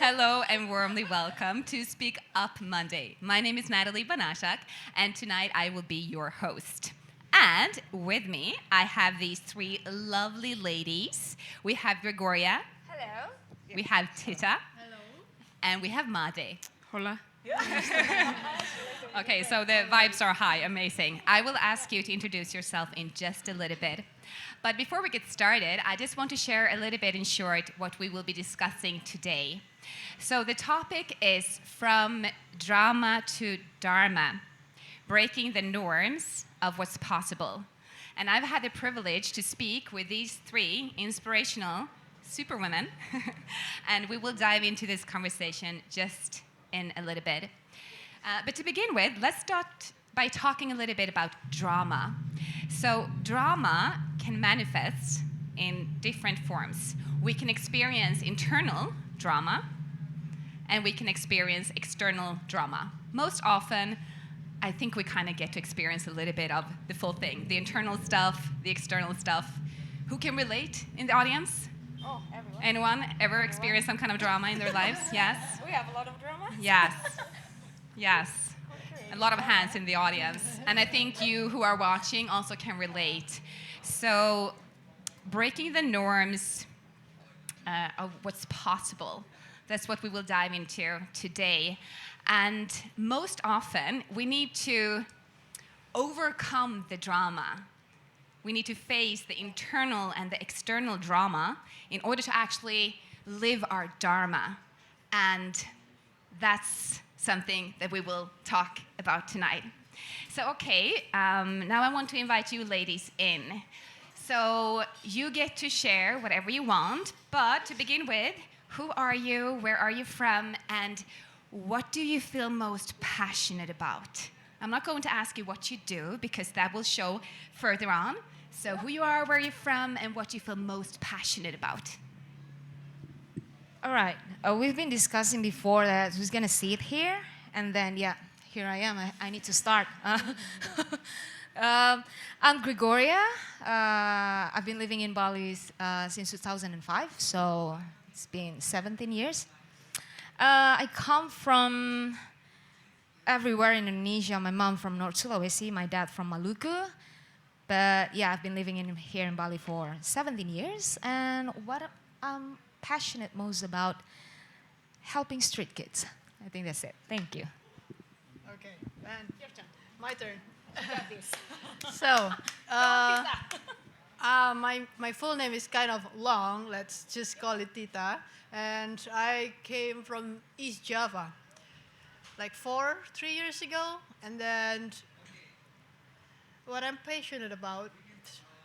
Hello and warmly welcome to Speak Up Monday. My name is Nathalie, and tonight I will be your host. And with me, I have these three lovely ladies. We have Gregoria. Hello. We have Titta. Hello. And we have Made. Hola. Okay, so the vibes are high, amazing. I will ask you to introduce yourself in just a little bit. But before we get started, I just want to share a little bit in short what we will be discussing today. So the topic is from drama to Dharma, breaking the norms of what's possible. And I've had the privilege to speak with these three inspirational superwomen, and we will dive into this conversation just in a little bit. But to begin with, let's start by talking a little bit about drama. So drama can manifest in different forms. We can experience internal drama, and we can experience external drama. Most often, I think we kind of get to experience a little bit of the full thing, the internal stuff, the external stuff. Who can relate in the audience? Oh, everyone. Anyone ever experienced some kind of drama in their lives? Yes? We have a lot of drama. Yes. Yes. A lot of hands in the audience. And I think you who are watching also can relate. So, breaking the norms of what's possible, that's what we will dive into today. And most often, we need to overcome the drama. We need to face the internal and the external drama in order to actually live our Dharma. And that's something that we will talk about tonight. So, okay, now I want to invite you ladies in. So you get to share whatever you want, but to begin with, who are you, where are you from, and what do you feel most passionate about? I'm not going to ask you what you do, because that will show further on. So who you are, where you're from, and what you feel most passionate about. All right. We've been discussing before that who's going to sit here. And then, yeah, here I am. I need to start. I'm Gregoria. I've been living in Bali since 2005. So it's been 17 years. I come from everywhere in Indonesia. My mom from North Sulawesi, my dad from Maluku. But yeah, I've been living here in Bali for 17 years. And what I'm passionate most about, helping street kids. I think that's it. Thank you. Okay, and my turn. So, my full name is kind of long. Let's just call it Titta. And I came from East Java, like 3 years ago. And then what I'm passionate about,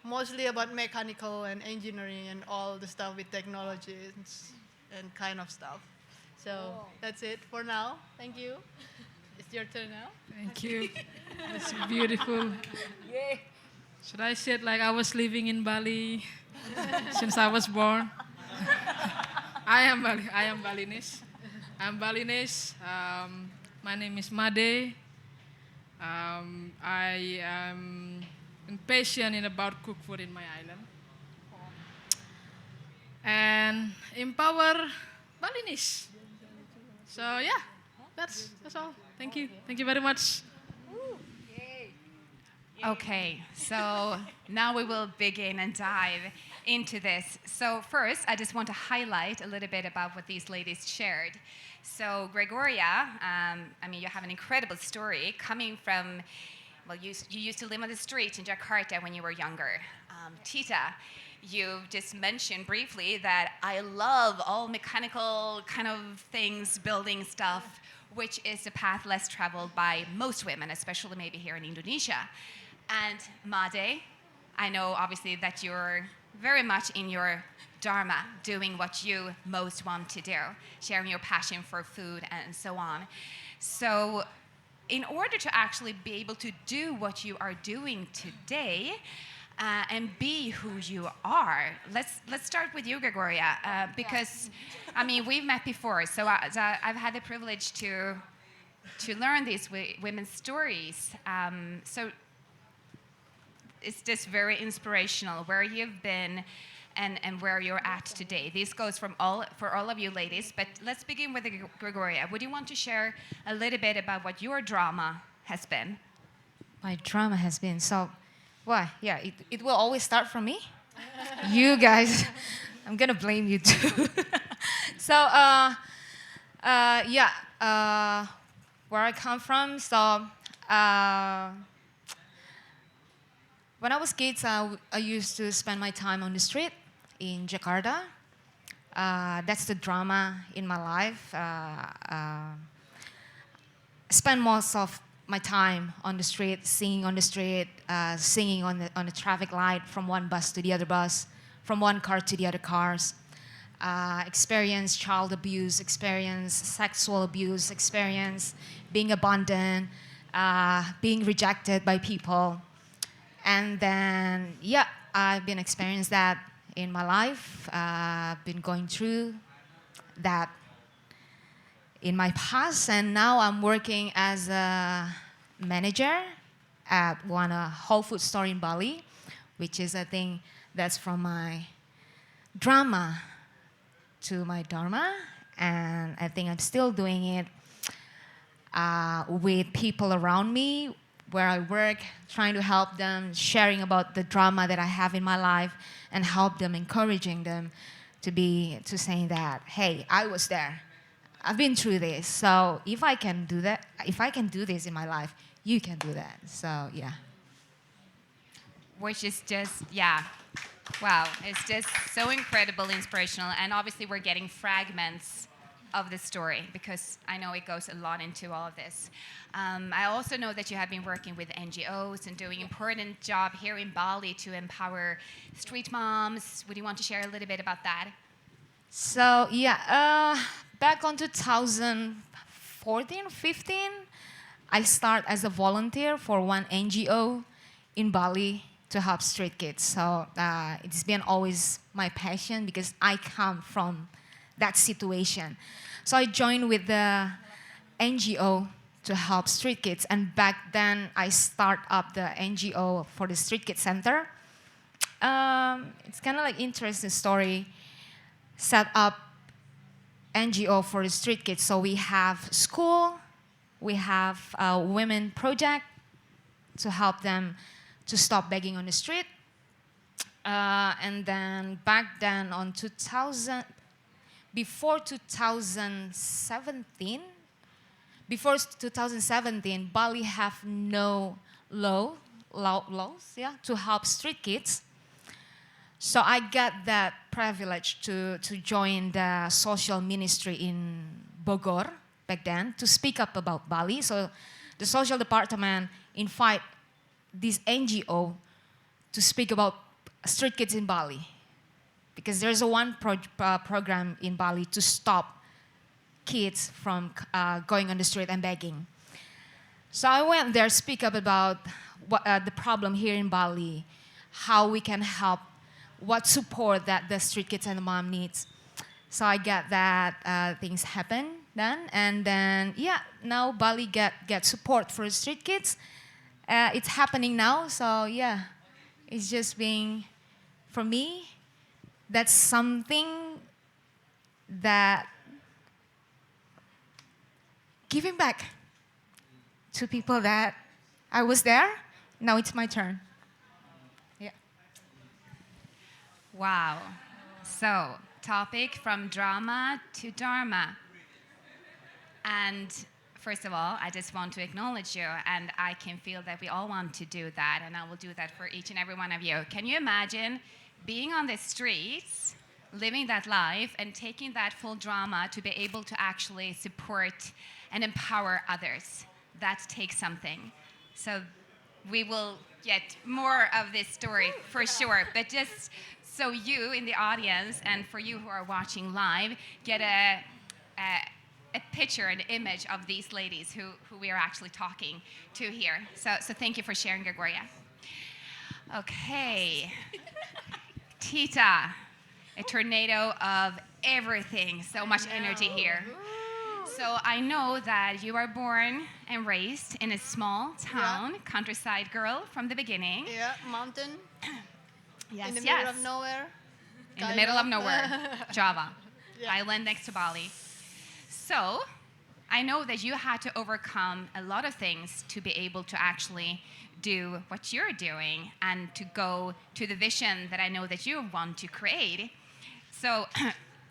mostly about mechanical and engineering and all the stuff with technology and kind of stuff. So that's it for now. Thank you. It's your turn now. Thank you. It's beautiful. Yay. Should I say it like I was living in Bali since I was born? I am Balinese. I'm Balinese. My name is Made. I am passionate about cook food in my island. And empower Balinese. So yeah, that's all. Thank you. Thank you very much. Okay, so now we will begin and dive into this. So first, I just want to highlight a little bit about what these ladies shared. So Gregoria, you have an incredible story coming from, well, you used to live on the street in Jakarta when you were younger. Titta, you just mentioned briefly that I love all mechanical kind of things, building stuff, which is a path less traveled by most women, especially maybe here in Indonesia. And Made, I know obviously that you're very much in your Dharma, doing what you most want to do, sharing your passion for food and so on. So in order to actually be able to do what you are doing today, and be who you are. Let's start with you, Gregoria, because we've met before, so I've had the privilege to learn these women's stories. So it's just very inspirational where you've been and where you're at today. This goes for all of you ladies, but let's begin with Gregoria. Would you want to share a little bit about what your drama has been? My drama has been so, well, yeah, it will always start from me. You guys, I'm gonna blame you too. So, where I come from, so when I was kids, I used to spend my time on the street in Jakarta. That's the drama in my life. Spend most of my time on the street, singing on the street, singing on the traffic light, from one bus to the other bus, from one car to the other cars. Experience child abuse, experience sexual abuse, experience being abandoned, being rejected by people. And then, yeah, I've been experiencing that in my life. I've been going through that in my past, and now I'm working as a manager at one Whole Food store in Bali, which is, I think, that's from my drama to my Dharma, and I think I'm still doing it with people around me where I work, trying to help them, sharing about the drama that I have in my life, and help them, encouraging them to saying that, hey, I was there. I've been through this. So if I can do that, if I can do this in my life, you can do that. So, yeah. Which is just, yeah. Wow, it's just so incredibly inspirational. And obviously we're getting fragments of the story because I know it goes a lot into all of this. I also know that you have been working with NGOs and doing important job here in Bali to empower street moms. Would you want to share a little bit about that? So, yeah, back on 2014, 15, I started as a volunteer for one NGO in Bali to help street kids. So it's been always my passion because I come from that situation. So I joined with the NGO to help street kids. And back then, I started up the NGO for the Street Kids Center. It's kind of like interesting story. Set up NGO for the street kids. So we have school, we have a women project to help them to stop begging on the street. And then back then on 2017, Bali have no laws to help street kids. So I got that privilege to join the social ministry in Bogor back then to speak up about Bali. So the social department invite this NGO to speak about street kids in Bali, because there's one program in Bali to stop kids from going on the street and begging. So I went there, speak up about what, the problem here in Bali, how we can help, what support that the street kids and the mom needs. So I got that things happen then, and then now Bali get support for street kids. It's happening now, so yeah, it's just being, for me, that's something that giving back to people that I was there, now it's my turn. Yeah. Wow. So, topic from drama to Dharma. And first of all, I just want to acknowledge you, and I can feel that we all want to do that, and I will do that for each and every one of you. Can you imagine being on the streets, living that life, and taking that full drama to be able to actually support and empower others? That takes something. So we will get more of this story for sure, but just so you in the audience and for you who are watching live get a picture, an image of these ladies who we are actually talking to here. So thank you for sharing, Gregoria. Okay. Titta, a tornado of everything, so much energy here. So I know that you are born and raised in a small town, countryside girl from the beginning. Yeah, mountain. Yes, in the middle of nowhere. in the middle of Kind of. nowhere, Java, Yeah. island next to Bali. So I know that you had to overcome a lot of things to be able to actually do what you're doing and to go to the vision that I know that you want to create. So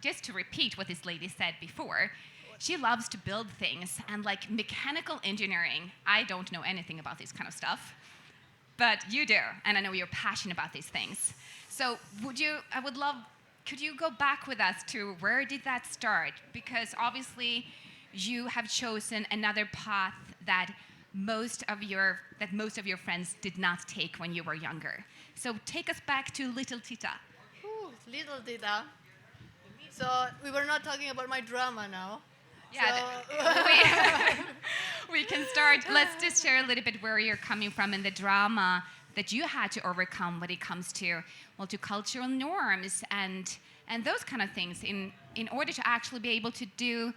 just to repeat what this lady said before, she loves to build things and like mechanical engineering. I don't know anything about this kind of stuff, but you do, and I know you're passionate about these things. So could you go back with us to where did that start? Because obviously you have chosen another path that most of your friends did not take when you were younger. So take us back to little Titta. Ooh, little Titta. So we were not talking about my drama now. Yeah, So, we can start. Let's just share a little bit where you're coming from and the drama that you had to overcome when it comes to cultural norms and those kind of things in order to actually be able to do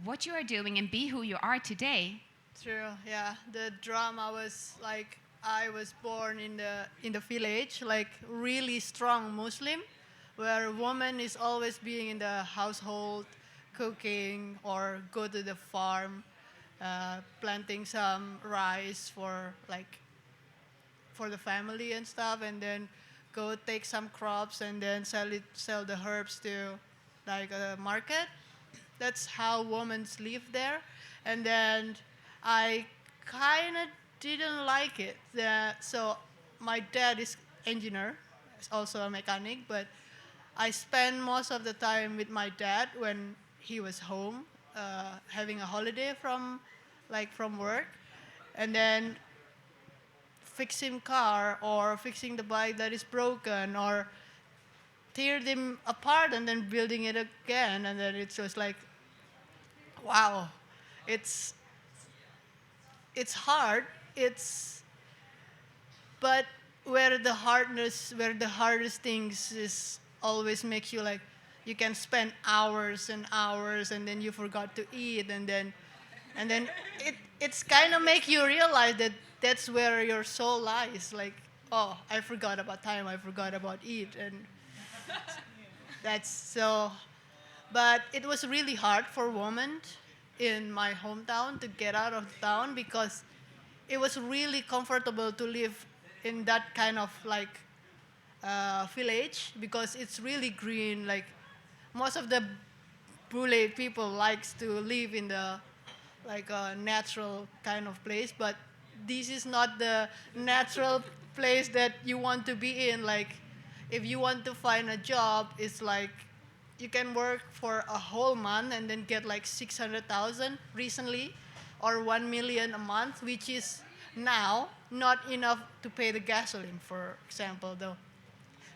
what you are doing and be who you are today. true, yeah. The drama was like I was born in the village, like really strong Muslim, where a woman is always being in the household, cooking or go to the farm, planting some rice for the family and stuff, and then go take some crops and then sell the herbs to like a market. That's how women live there. And then I kind of didn't like it. So my dad is engineer, is also a mechanic, but I spend most of the time with my dad when he was home, having a holiday from work, and then fixing car or fixing the bike that is broken or tear them apart and then building it again, and then it's just like, wow, it's hard. But where the hardest things is always makes you like, you can spend hours and hours and then you forgot to eat, and then it's kind of make you realize that that's where your soul lies. Like, oh, I forgot about time, I forgot about eat, and that's so. But it was really hard for women in my hometown to get out of town because it was really comfortable to live in that kind of like village because it's really green. Like most of the Bule people likes to live in the like a natural kind of place, but this is not the natural place that you want to be in. Like if you want to find a job, it's like you can work for a whole month and then get like 600,000 recently or 1 million a month, which is now not enough to pay the gasoline, for example, though.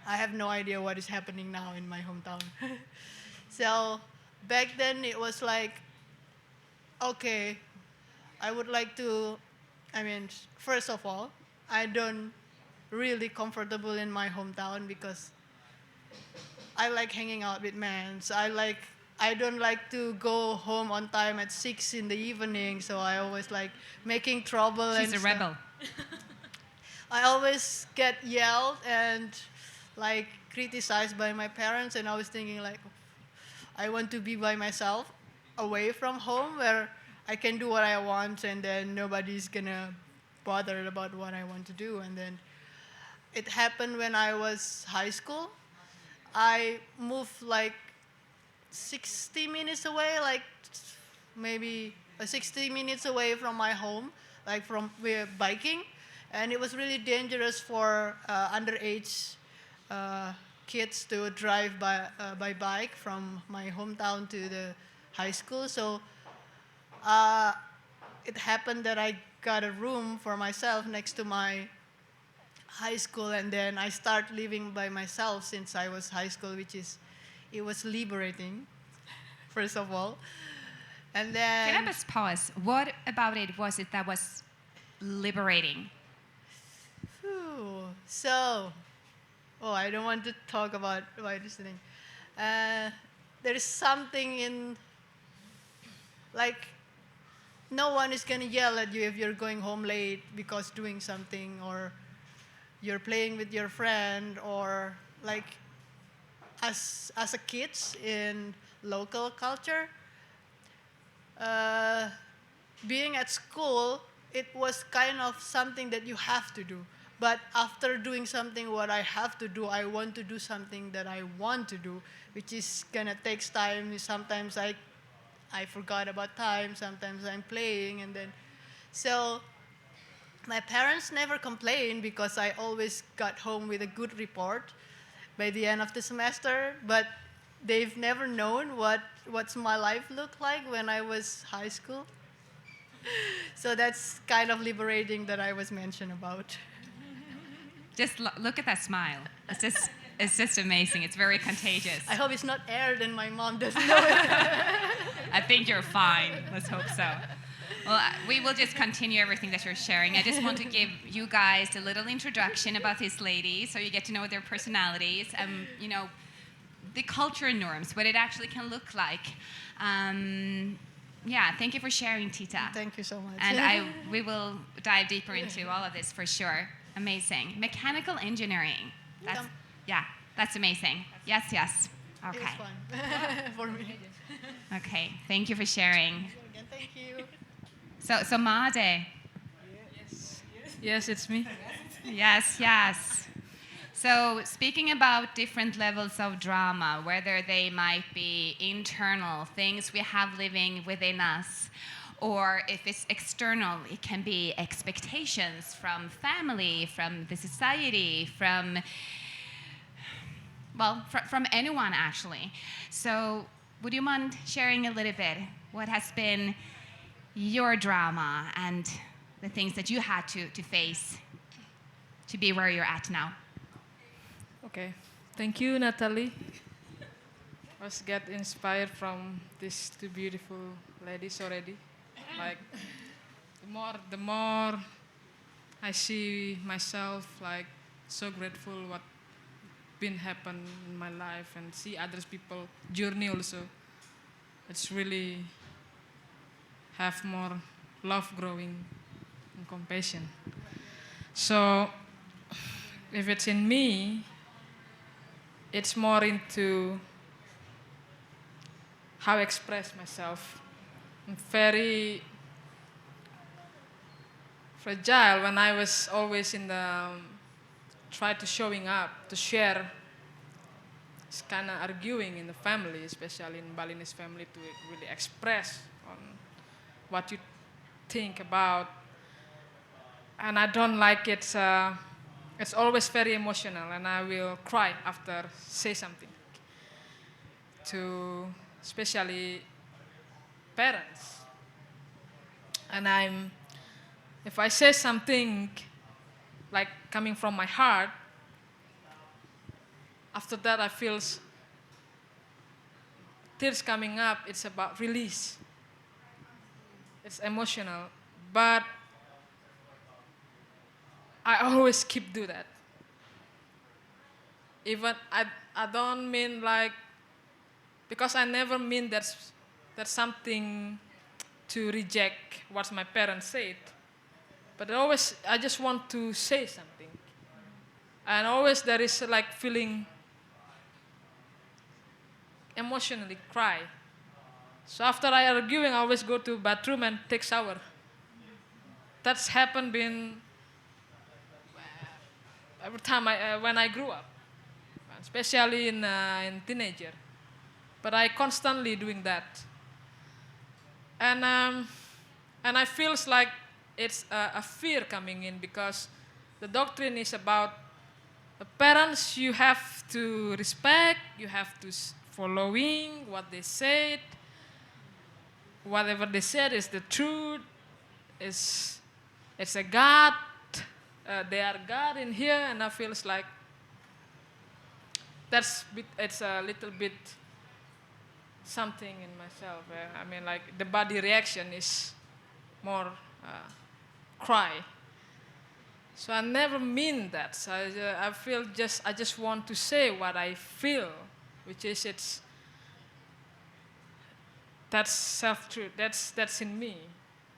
I have no idea what is happening now in my hometown. So back then it was like, okay, I would like to, first of all, I don't really comfortable in my hometown because I like hanging out with men. So I don't like to go home on time at 6 in the evening. So I always like making trouble. She's and a rebel. I always get yelled and like criticized by my parents. And I was thinking like, I want to be by myself, away from home, where I can do what I want, and then nobody's gonna bother about what I want to do. And then it happened when I was high school. I moved like 60 minutes away, like maybe 60 minutes away from my home, like from biking. And it was really dangerous for underage kids to drive by bike from my hometown to the high school. So it happened that I got a room for myself next to my high school, and then I start living by myself since I was high school, it was liberating, first of all. And then... Can I just pause? What about it was it that was liberating? So, I don't want to talk about this thing. There is something in, like, no one is going to yell at you if you're going home late because doing something, or you're playing with your friend, or like, as a kids in local culture, being at school, it was kind of something that you have to do. But after doing something what I have to do, I want to do something that I want to do, which is gonna takes time. Sometimes I forgot about time. Sometimes I'm playing, and then so my parents never complained because I always got home with a good report by the end of the semester. But they've never known what's my life looked like when I was high school. So that's kind of liberating that I was mentioned about. Just look at that smile. It's just amazing. It's very contagious. I hope it's not aired and my mom doesn't know it. I think you're fine. Let's hope so. Well, we will just continue everything that you're sharing. I just want to give you guys a little introduction about these ladies so you get to know their personalities, you know, the culture norms, what it actually can look like. Yeah, thank you for sharing, Titta. Thank you so much. And we will dive deeper into all of this for sure. Amazing. Mechanical engineering. That's amazing. Yes. Okay. It was fun for me. Okay, thank you for sharing. Again, thank you. So Made. Yes, it's me. Yes. So speaking about different levels of drama, whether they might be internal, things we have living within us, or if it's external, it can be expectations from family, from the society, from anyone actually. So would you mind sharing a little bit what has been your drama and the things that you had to face to be where you're at now? Okay, thank you, Nathalie. I was get inspired from these two beautiful ladies already. Like the more I see myself, like so grateful what been happen in my life and see others people journey also. It's really have more love growing and compassion. So if it's in me, it's more into how I express myself. I'm very fragile when I was always in the try to showing up, to share. It's kind of arguing in the family, especially in Balinese family, to really express on what you think about. And I don't like it. It's always very emotional, and I will cry after say something to especially parents. And if I say something like coming from my heart, after that I feel tears coming up. It's about release. It's emotional, but I always keep do that. Even I don't mean like, because I never mean that's something to reject what my parents said. But I just want to say something. And always there is like feeling emotionally cry. So after I arguing, I always go to bathroom and take shower. That's happened been every time when I grew up, especially in teenager. But I constantly doing that, and I feels like it's a fear coming in, because the doctrine is about the parents. You have to respect. You have to following what they said. Whatever they said is the truth. It's a God. They are God in here, and I feels like it's a little bit something in myself. I mean, like the body reaction is more cry. So I never mean that. So I feel I just want to say what I feel, which is that's self-truth. That's in me.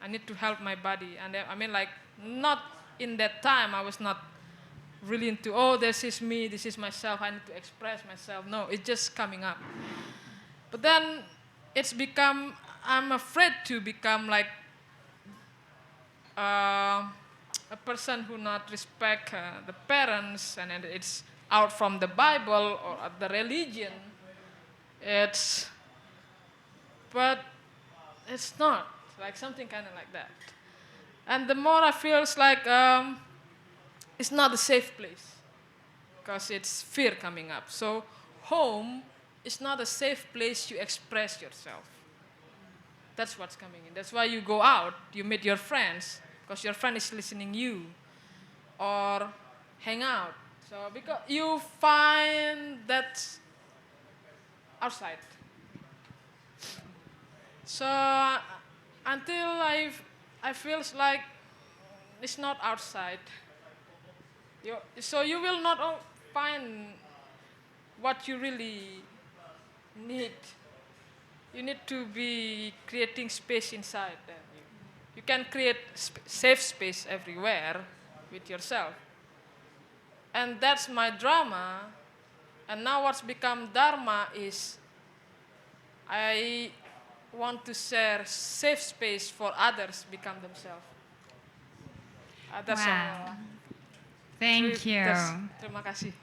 I need to help my body, and I mean, like, not in that time I was not really into, oh, this is me, this is myself, I need to express myself. No, it's just coming up. But then it's become, I'm afraid to become like a person who not respect the parents, and it's out from the Bible or the religion. But it's not, like something kind of like that. And the more I feels like it's not a safe place, because it's fear coming up. So home is not a safe place to express yourself. That's what's coming in. That's why you go out, you meet your friends, because your friend is listening you, or hang out. So because you find that outside. So until I feels like it's not outside. So you will not find what you really need. You need to be creating space inside. Then you can create safe space everywhere with yourself. And that's my drama. And now what's become Dharma is I want to share safe space for others become themselves. That's Wow. all. Thank you. Terima kasih.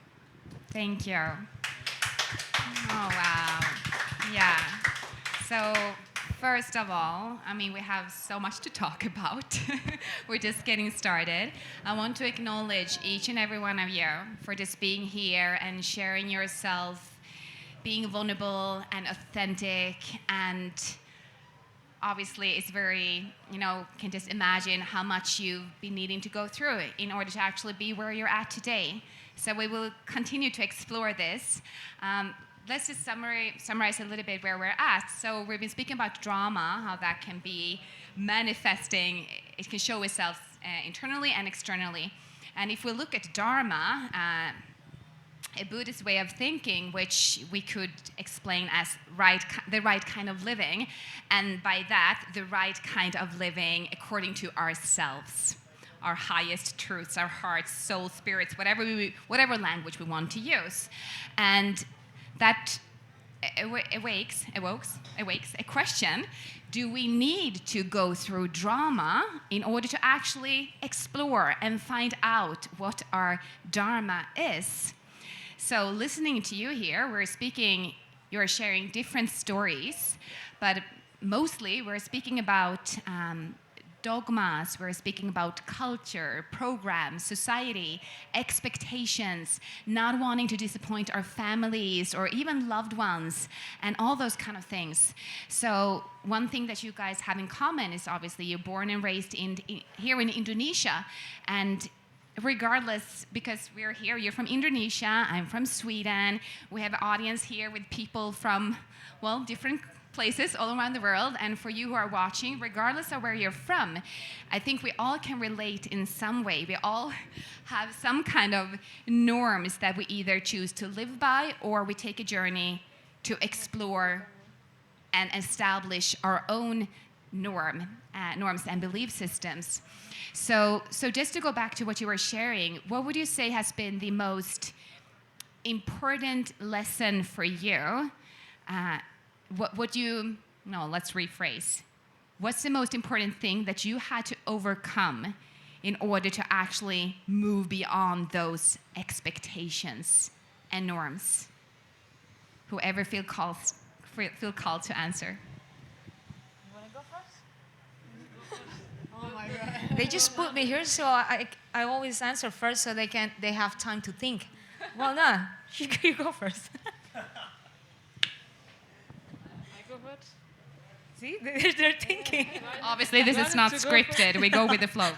Thank you. Oh, wow. Yeah. So, first of all, I mean, we have so much to talk about. We're just getting started. I want to acknowledge each and every one of you for just being here and sharing yourself, being vulnerable and authentic, and obviously it's very, can just imagine how much you've been needing to go through in order to actually be where you're at today. So we will continue to explore this. Let's just summarize a little bit where we're at. So we've been speaking about drama, how that can be manifesting. It can show itself internally and externally. And if we look at Dharma, a Buddhist way of thinking, which we could explain as the right kind of living, and by that, the right kind of living according to ourselves, our highest truths, our hearts, soul, spirits, whatever language we want to use. And that awakes a question: do we need to go through drama in order to actually explore and find out what our Dharma is? So listening to you here, you're sharing different stories, but mostly we're speaking about dogmas, we're speaking about culture, programs, society, expectations, not wanting to disappoint our families or even loved ones, and all those kind of things. So one thing that you guys have in common is obviously you're born and raised here in Indonesia, and regardless, because we're here, you're from Indonesia, I'm from Sweden, we have an audience here with people from, different places all around the world, and for you who are watching, regardless of where you're from, I think we all can relate in some way. We all have some kind of norms that we either choose to live by or we take a journey to explore and establish our own norms and belief systems. So just to go back to what you were sharing, what would you say has been the most important lesson for you? Let's rephrase. What's the most important thing that you had to overcome in order to actually move beyond those expectations and norms? Whoever feel called to answer. Oh my God. They just put me here, so I always answer first, so they have time to think. Well, no, you go first. See, they're thinking. Obviously, this is not scripted. We go with the flow.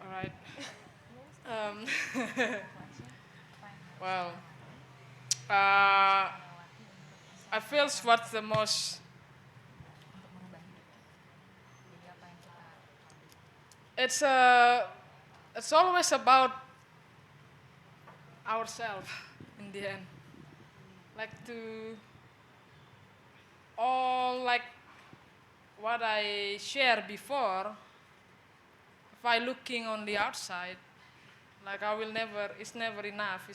All right. Well, I feel what's the most. It's always about ourselves in the end. All like what I shared before, if I looking on the outside, like I will never, it's never enough.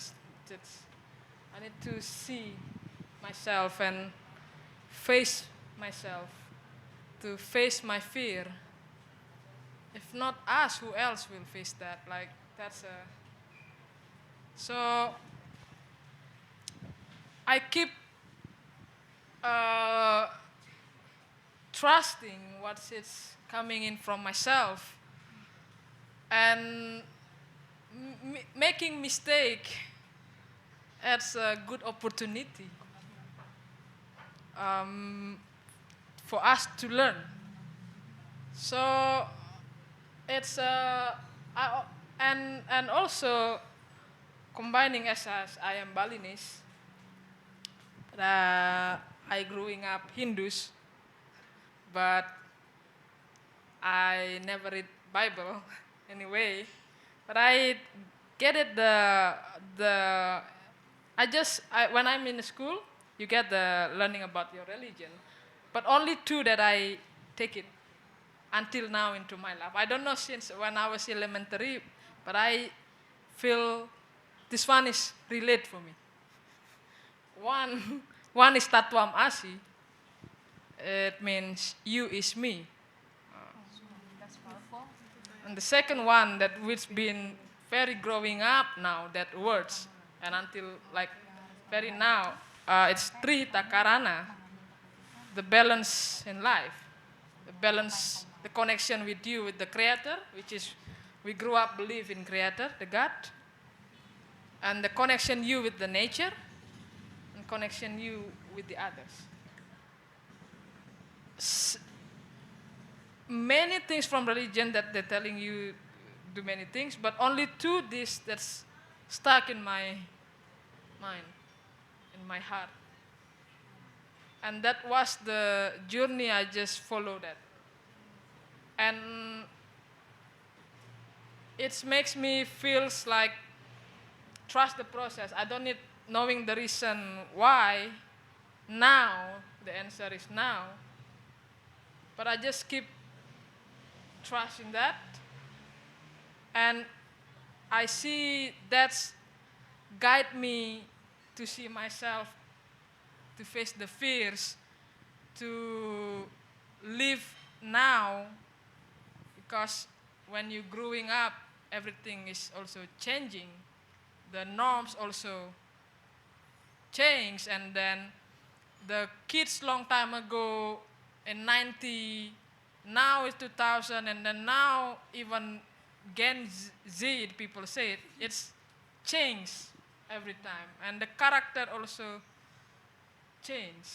I need to see myself and face myself, to face my fear. If not us, who else will face that? Like, that's a... So, I keep trusting what's coming in from myself, and making mistake as a good opportunity for us to learn. So it's and also combining as I am Balinese, I growing up Hindus, but I never read Bible anyway. But I get it when I'm in school, you get the learning about your religion. But only two that I take it until now into my life. I don't know since when I was elementary, but I feel this one is relate for me. One is Tatuam Asi. It means you is me. That's powerful. And the second one that which been very growing up now, that words, and until like very now, it's Tri Takarana, the balance in life, the balance, the connection with you, with the Creator, which is, we grew up believe in Creator, the God, and the connection you with the nature, and connection you with the others. Many things from religion that they're telling you do many things, but only two this that's stuck in my mind, in my heart. And that was the journey. I just followed that. And it makes me feels like trust the process. I don't need knowing the reason why. Now, the answer is now. But I just keep trusting that. And I see that's guide me to see myself, to face the fears, to live now. Because when you're growing up, everything is also changing. The norms also change. And then the kids long time ago in 90, now it's 2000, and then now even Gen Z, people say it, it's changed every time. And the character also change.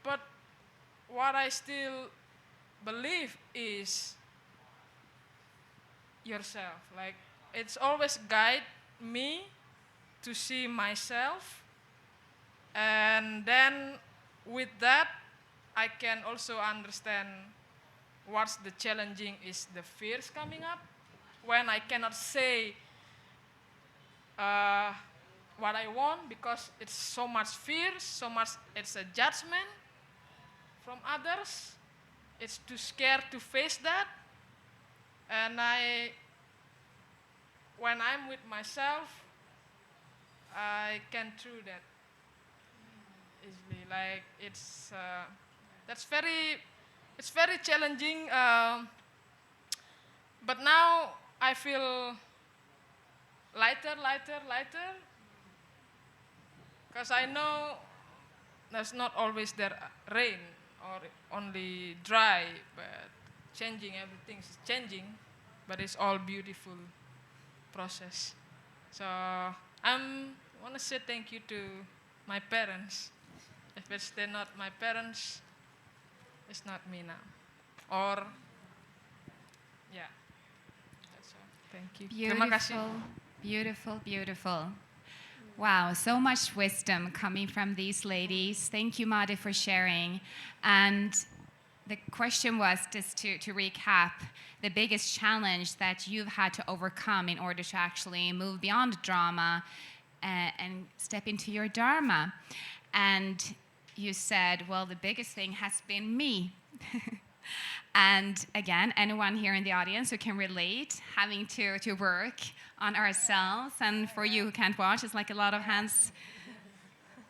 But what I still believe is yourself. Like, it's always guide me to see myself. And then with that, I can also understand what's the challenging is the fears coming up. When I cannot say what I want because it's so much fear, so much it's a judgment from others. It's too scared to face that. And when I'm with myself, I can do that easily. Like it's very challenging. But now I feel lighter, because I know there's not always there rain or only dry, but changing, everything is changing, but it's all beautiful process. So I want to say thank you to my parents. If they're not my parents, it's not me now. Or, yeah, that's all. Thank you. Terima kasih. Beautiful, beautiful. Wow, so much wisdom coming from these ladies. Thank you, Madi, for sharing. And the question was, just to recap, the biggest challenge that you've had to overcome in order to actually move beyond drama and step into your Dharma. And you said, well, the biggest thing has been me. And again, anyone here in the audience who can relate, having to work on ourselves. And for you who can't watch, it's like a lot of hands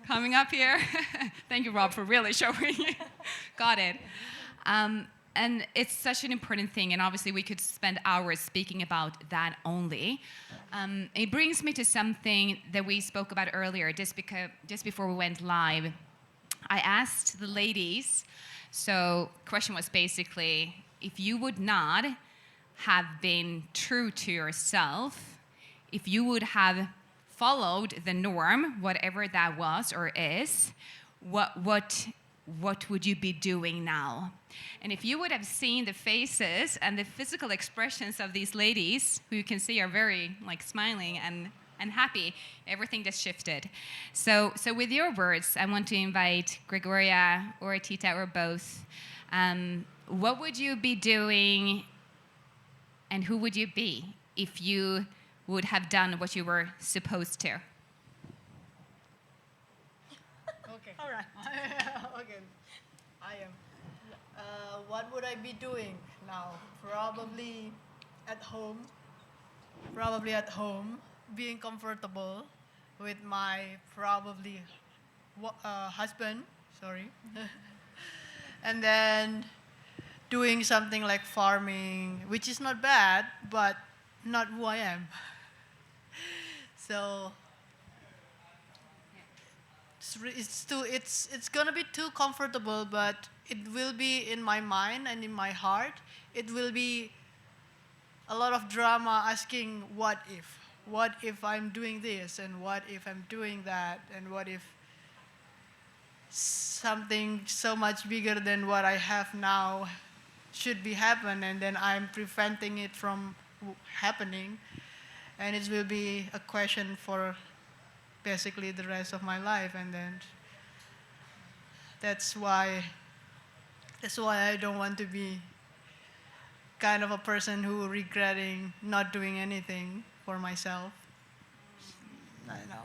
coming up here. Thank you, Rob, for really showing. Got it. And it's such an important thing, and obviously we could spend hours speaking about that only. It brings me to something that we spoke about earlier, just before we went live. I asked the ladies, so the question was basically, if you would not have been true to yourself, if you would have followed the norm, whatever that was or is, what would you be doing now? And if you would have seen the faces and the physical expressions of these ladies, who you can see are very like smiling and happy, everything just shifted. So with your words, I want to invite Gregoria or Titta or both. What would you be doing and who would you be if you would have done what you were supposed to? Okay. All right. Okay. I am. What would I be doing now? Probably at home. Being comfortable with my probably husband. Sorry. And then doing something like farming, which is not bad, but not who I am. So it's gonna be too comfortable, but it will be in my mind and in my heart. It will be a lot of drama asking what if I'm doing this, and what if I'm doing that, and what if something so much bigger than what I have now should be happen, and then I'm preventing it from happening, and it will be a question for basically the rest of my life. And then that's why I don't want to be kind of a person who regretting not doing anything for myself. I know.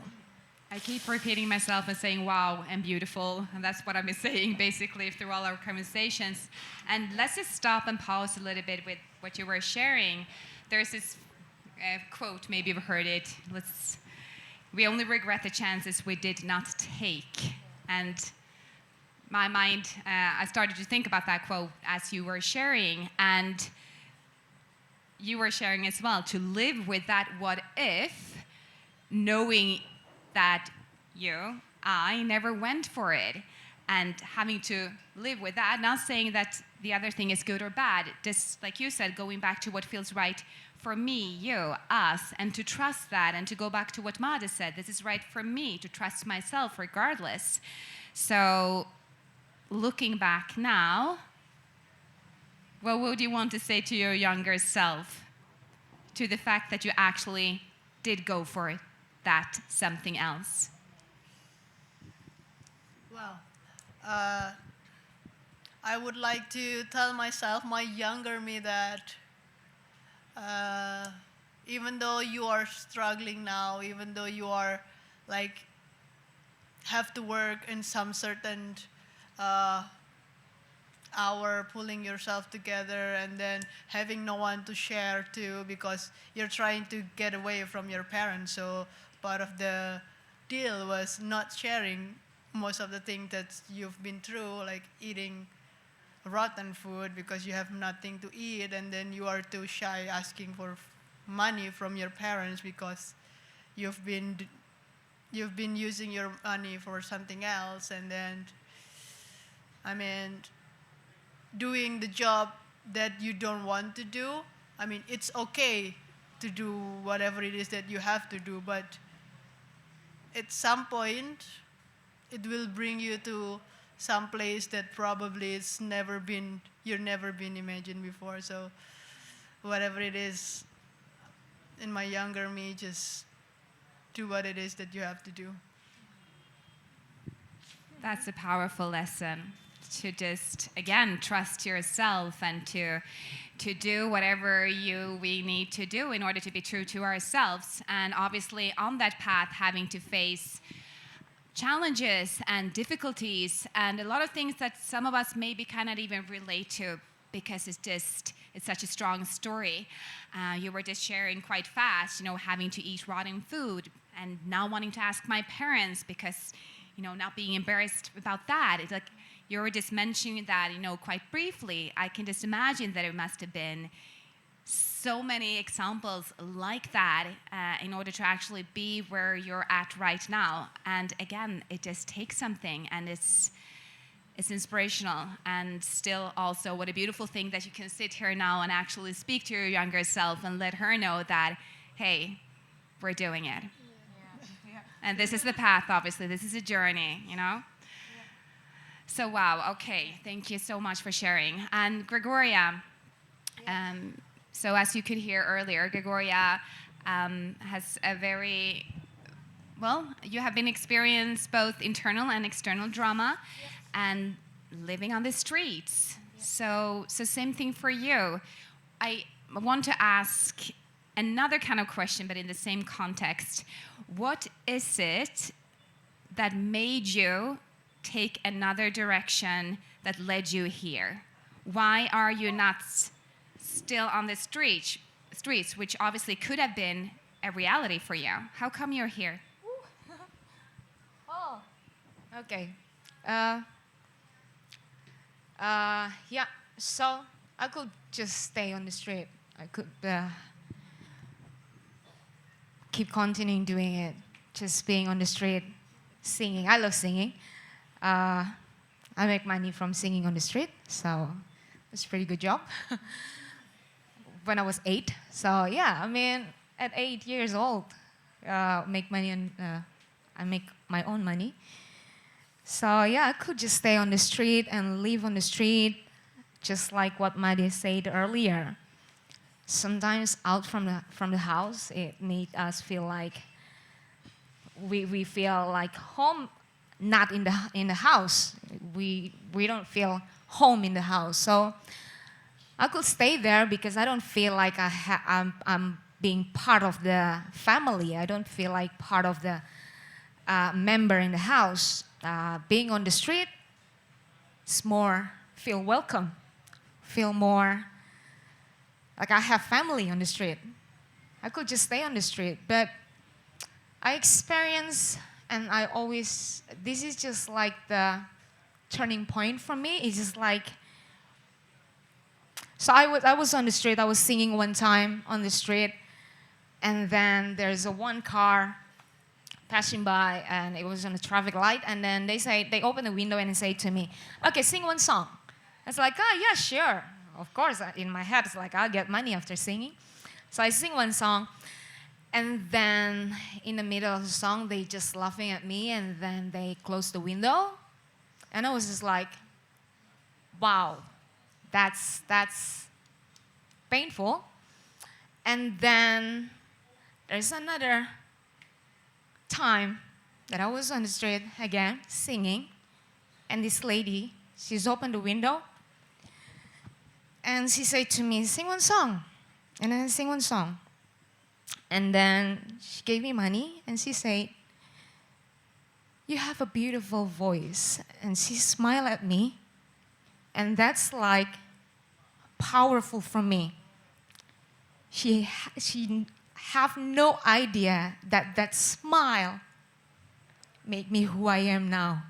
I keep repeating myself and saying wow and beautiful, and that's what I've been saying basically through all our conversations. And let's just stop and pause a little bit with what you were sharing. There's this quote, maybe you've heard it. We only regret the chances we did not take. And my mind, I started to think about that quote as you were sharing, and you were sharing as well, to live with that what if, knowing that I never went for it, and having to live with that, not saying that the other thing is good or bad, just like you said, going back to what feels right for me, you, us, and to trust that, and to go back to what Mada said, this is right for me, to trust myself regardless. So looking back now, what would you want to say to your younger self, to the fact that you actually did go for that something else? Well, I would like to tell myself, my younger me, that even though you are struggling now, even though you are like have to work in some certain hour, pulling yourself together, and then having no one to share to, because you're trying to get away from your parents. So part of the deal was not sharing most of the things that you've been through, like eating rotten food because you have nothing to eat, and then you are too shy asking for money from your parents because you've been using your money for something else. And then, I mean, doing the job that you don't want to do. I mean, it's okay to do whatever it is that you have to do, but at some point, it will bring you to some place that probably you've never been imagined before. So whatever it is, in my younger me, just do what it is that you have to do. That's a powerful lesson, to just, again, trust yourself, and to do whatever we need to do in order to be true to ourselves. And obviously on that path, having to face challenges and difficulties and a lot of things that some of us maybe cannot even relate to because it's such a strong story. You were just sharing quite fast, having to eat rotten food and now wanting to ask my parents because, not being embarrassed about that. It's like you were just mentioning that, quite briefly. I can just imagine that it must have been so many examples like that in order to actually be where you're at right now. And again, it just takes something, and it's inspirational. And still also, what a beautiful thing that you can sit here now and actually speak to your younger self and let her know that, hey, we're doing it. Yeah. And this is the path, obviously. This is a journey, So wow, okay, thank you so much for sharing. And Gregoria, so as you could hear earlier, Gregoria has a very, you have been experienced both internal and external drama and living on the streets. So same thing for you. I want to ask another kind of question, but in the same context. What is it that made you take another direction that led you here? Why are you not still on the streets, which obviously could have been a reality for you? How come you're here? Oh, okay. Yeah, so I could just stay on the street. I could keep continuing doing it, just being on the street, singing. I love singing. I make money from singing on the street, so it's a pretty good job. When I was 8, so yeah, I mean, at 8 years old, make money and I make my own money. So yeah, I could just stay on the street and live on the street, just like what Madi said earlier. Sometimes out from the house, it made us feel like we feel like home, not in the house. We don't feel home in the house. So I could stay there because I don't feel like I'm being part of the family. I don't feel like part of the member in the house. Being on the street, it's more feel welcome, feel more like I have family on the street. I could just stay on the street, but I experience, and this is just like the turning point for me. It's just like, so I was on the street, I was singing one time on the street, and then there's one car passing by, and it was on a traffic light, and then they open the window and they say to me, okay, sing one song. It's like, oh yeah, sure. Of course, in my head, it's like, I'll get money after singing. So I sing one song, and then in the middle of the song, they just laughing at me, and then they close the window. And I was just like, wow, that's painful. And then there's another time that I was on the street again, singing, and this lady, she's opened the window, and she said to me, sing one song. And then I sing one song. And then she gave me money, and she said, you have a beautiful voice. And she smiled at me, and that's like powerful for me. She have no idea that smile made me who I am now.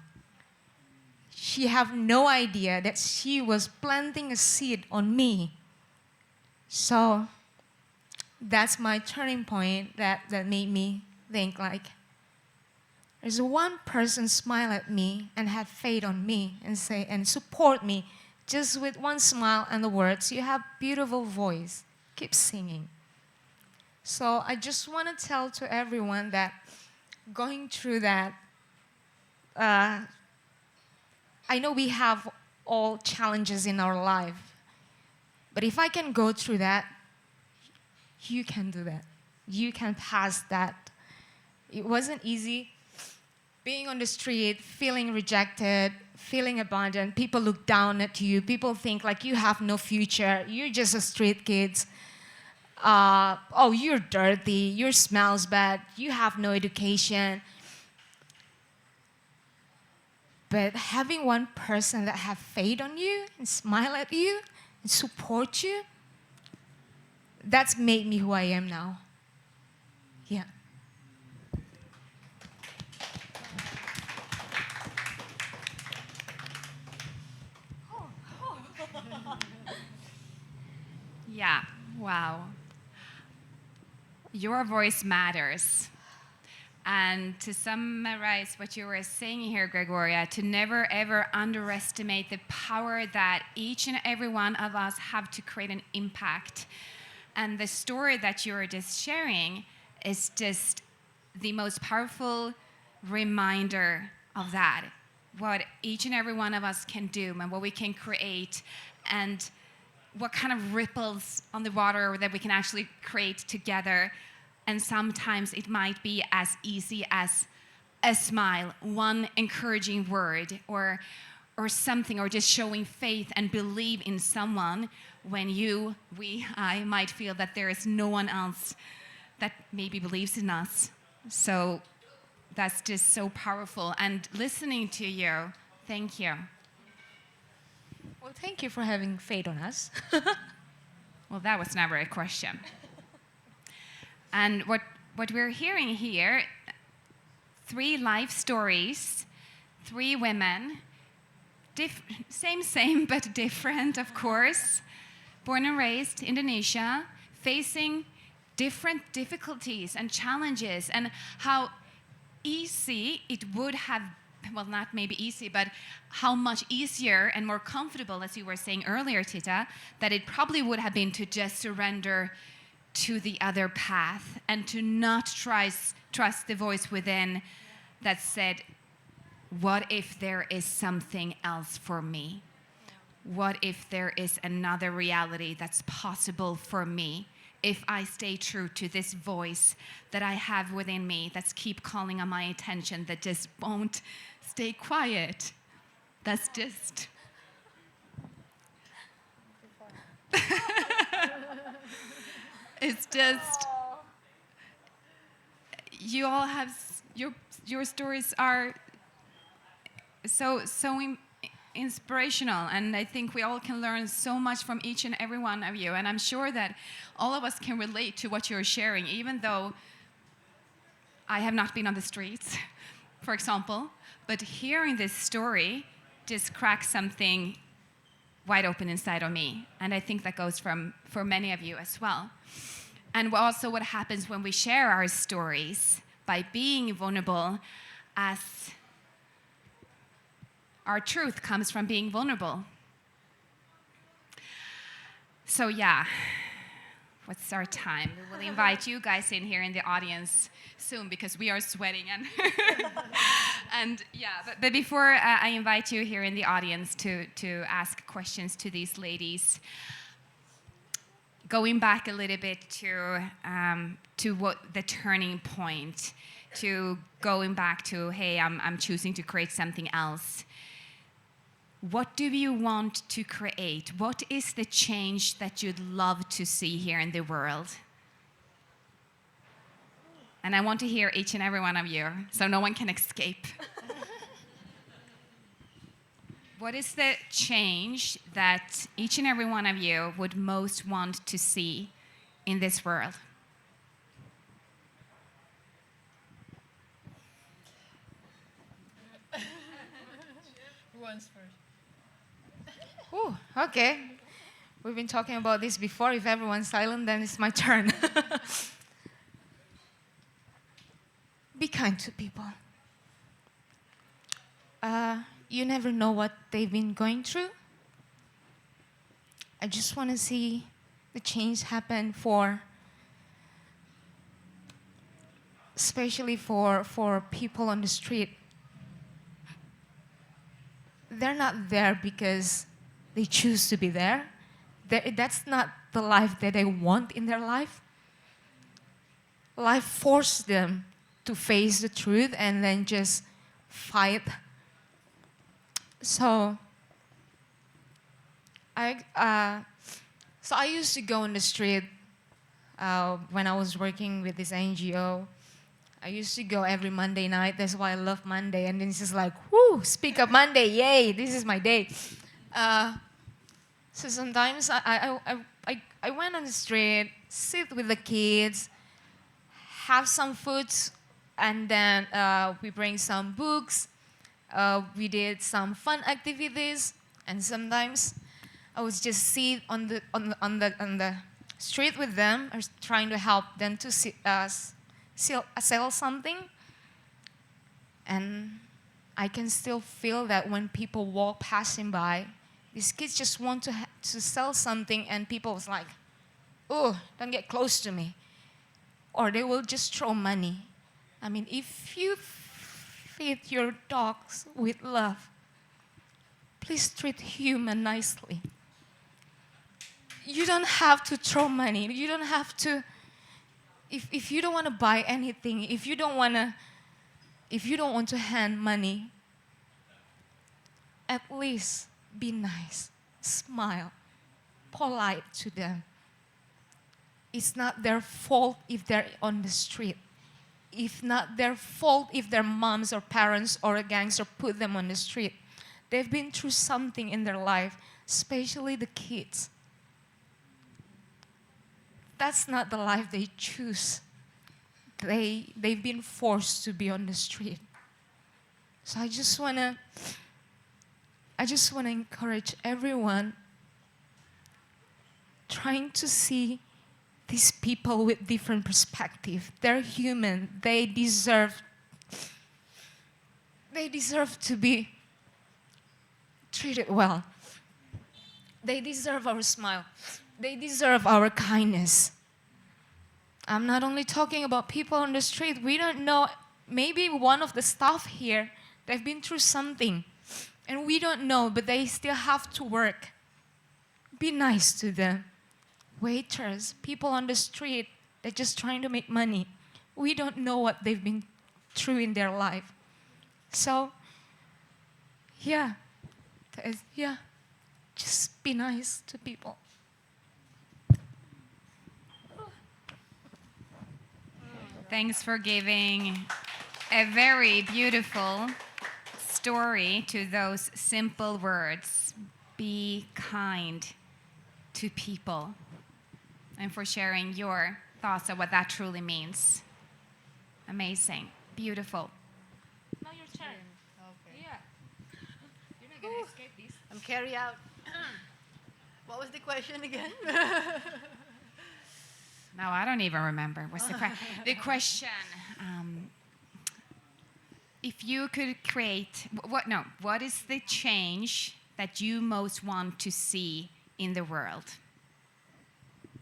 She have no idea that she was planting a seed on me. So that's my turning point that made me think like, there's one person smile at me and have faith on me and say and support me just with one smile and the words, you have beautiful voice, keep singing. So I just want to tell to everyone that going through that, I know we have all challenges in our life, but if I can go through that, you can do that. You can pass that. It wasn't easy. Being on the street, feeling rejected, feeling abandoned, people look down at you, people think like you have no future, you're just a street kid. Oh, you're dirty, your smells bad, you have no education. But having one person that have faith on you and smile at you, and support you, that's made me who I am now. Yeah. Yeah, wow. Your voice matters. And to summarize what you were saying here, Gregoria, to never ever underestimate the power that each and every one of us have to create an impact. And the story that you were just sharing is just the most powerful reminder of that. What each and every one of us can do and what we can create, and what kind of ripples on the water that we can actually create together. And sometimes it might be as easy as a smile, one encouraging word, or something, or just showing faith and believe in someone when I might feel that there is no one else that maybe believes in us. So that's just so powerful. And listening to you, thank you. Well, thank you for having faith on us. Well, that was never a question. And what we're hearing here, 3 life stories, 3 women, same, but different, of course, born and raised Indonesia, facing different difficulties and challenges, and how easy it would have, well, not maybe easy, but how much easier and more comfortable, as you were saying earlier, Titta, that it probably would have been to just surrender to the other path and to not trust the voice within that said, what if there is something else for me? What if there is another reality that's possible for me if I stay true to this voice that I have within me that's keep calling on my attention, that just won't stay quiet? That's just... It's just, you all have, your stories are so inspirational, and I think we all can learn so much from each and every one of you, and I'm sure that all of us can relate to what you're sharing, even though I have not been on the streets, for example, but hearing this story just cracks something wide open inside of me, and I think that goes for many of you as well. And also what happens when we share our stories by being vulnerable, as our truth comes from being vulnerable. So yeah, what's our time? We will invite you guys in here in the audience soon because we are sweating. And yeah, but before I invite you here in the audience to ask questions to these ladies, going back a little bit to what the turning point, to going back to, hey, I'm choosing to create something else. What do you want to create? What is the change that you'd love to see here in the world? And I want to hear each and every one of you, so no one can escape. What is the change that each and every one of you would most want to see in this world? Who wants first? Ooh, okay. We've been talking about this before. If everyone's silent, then it's my turn. Be kind to people. You never know what they've been going through. I just want to see the change happen especially for people on the street. They're not there because they choose to be there. That's not the life that they want in their life. Life forced them to face the truth and then just fight. So I used to go on the street when I was working with this NGO. I used to go every Monday night. That's why I love Monday. And then it's just like, whoo, speak up Monday, yay, this is my day. So sometimes I went on the street, sit with the kids, have some food, and then we bring some books. We did some fun activities, and sometimes I would just sit on the street with them, or trying to help them to sell something. And I can still feel that when people walk passing by, these kids just want to sell something, and people was like, "Oh, don't get close to me," or they will just throw money. I mean, if you feed your dogs with love, please treat human nicely. You don't have to throw money. You don't have to. If you don't want to buy anything, if you don't want to hand money, at least be nice, smile, polite to them. It's not their fault if they're on the street. It's not their fault if their moms or parents or a gangster put them on the street. They've been through something in their life, especially the kids. That's not the life they choose. They've been forced to be on the street. So I just wanna encourage everyone trying to see these people with different perspective. They're human. They deserve to be treated well. They deserve our smile. They deserve our kindness. I'm not only talking about people on the street. We don't know, maybe one of the staff here, they've been through something, and we don't know, but they still have to work. Be nice to them. Waiters, people on the street, they're just trying to make money. We don't know what they've been through in their life. So, just be nice to people. Thanks for giving a very beautiful story to those simple words. Be kind to people. And for sharing your thoughts of what that truly means. Amazing. Beautiful. Now your turn. Okay. Yeah. You're not going to escape this. I'm carry out. What was the question again? No, I don't even remember. What's the question? If you could create, what is the change that you most want to see in the world?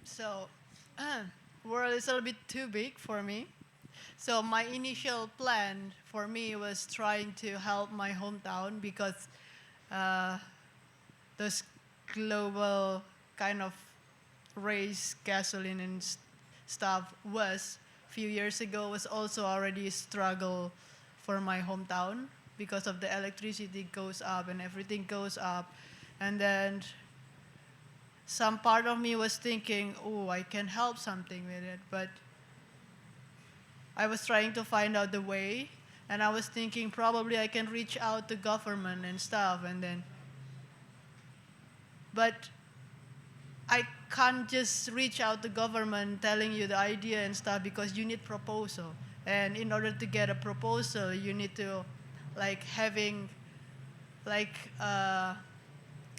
So, world is a little bit too big for me. So my initial plan for me was trying to help my hometown, because those global kind of raise gasoline and stuff was few years ago was also already a struggle for my hometown, because of the electricity goes up and everything goes up. And then some part of me was thinking, oh, I can help something with it, but I was trying to find out the way, and I was thinking probably I can reach out to government and stuff, but I can't just reach out to government telling you the idea and stuff, because you need proposal. And in order to get a proposal, you need to having a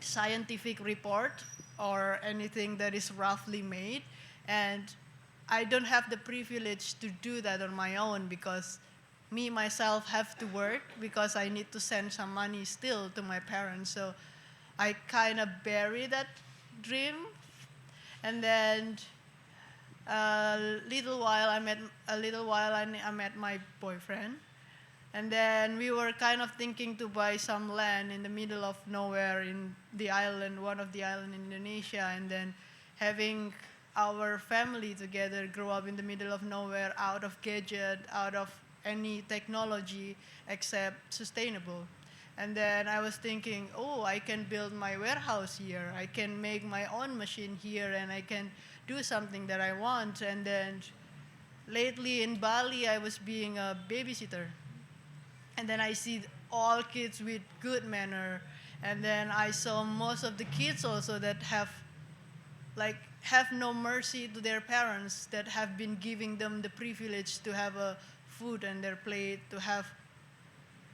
scientific report or anything that is roughly made. And I don't have the privilege to do that on my own, because me, myself, have to work, because I need to send some money still to my parents. So I kind of bury that dream. And then a little while I met my boyfriend. And then we were kind of thinking to buy some land in the middle of nowhere in the island, one of the islands in Indonesia, and then having our family together grow up in the middle of nowhere, out of gadget, out of any technology except sustainable. And then I was thinking, oh, I can build my warehouse here. I can make my own machine here, and I can do something that I want. And then lately in Bali, I was being a babysitter. And then I see all kids with good manner And then I saw most of the kids also that have no mercy to their parents, that have been giving them the privilege to have a food on their plate, to have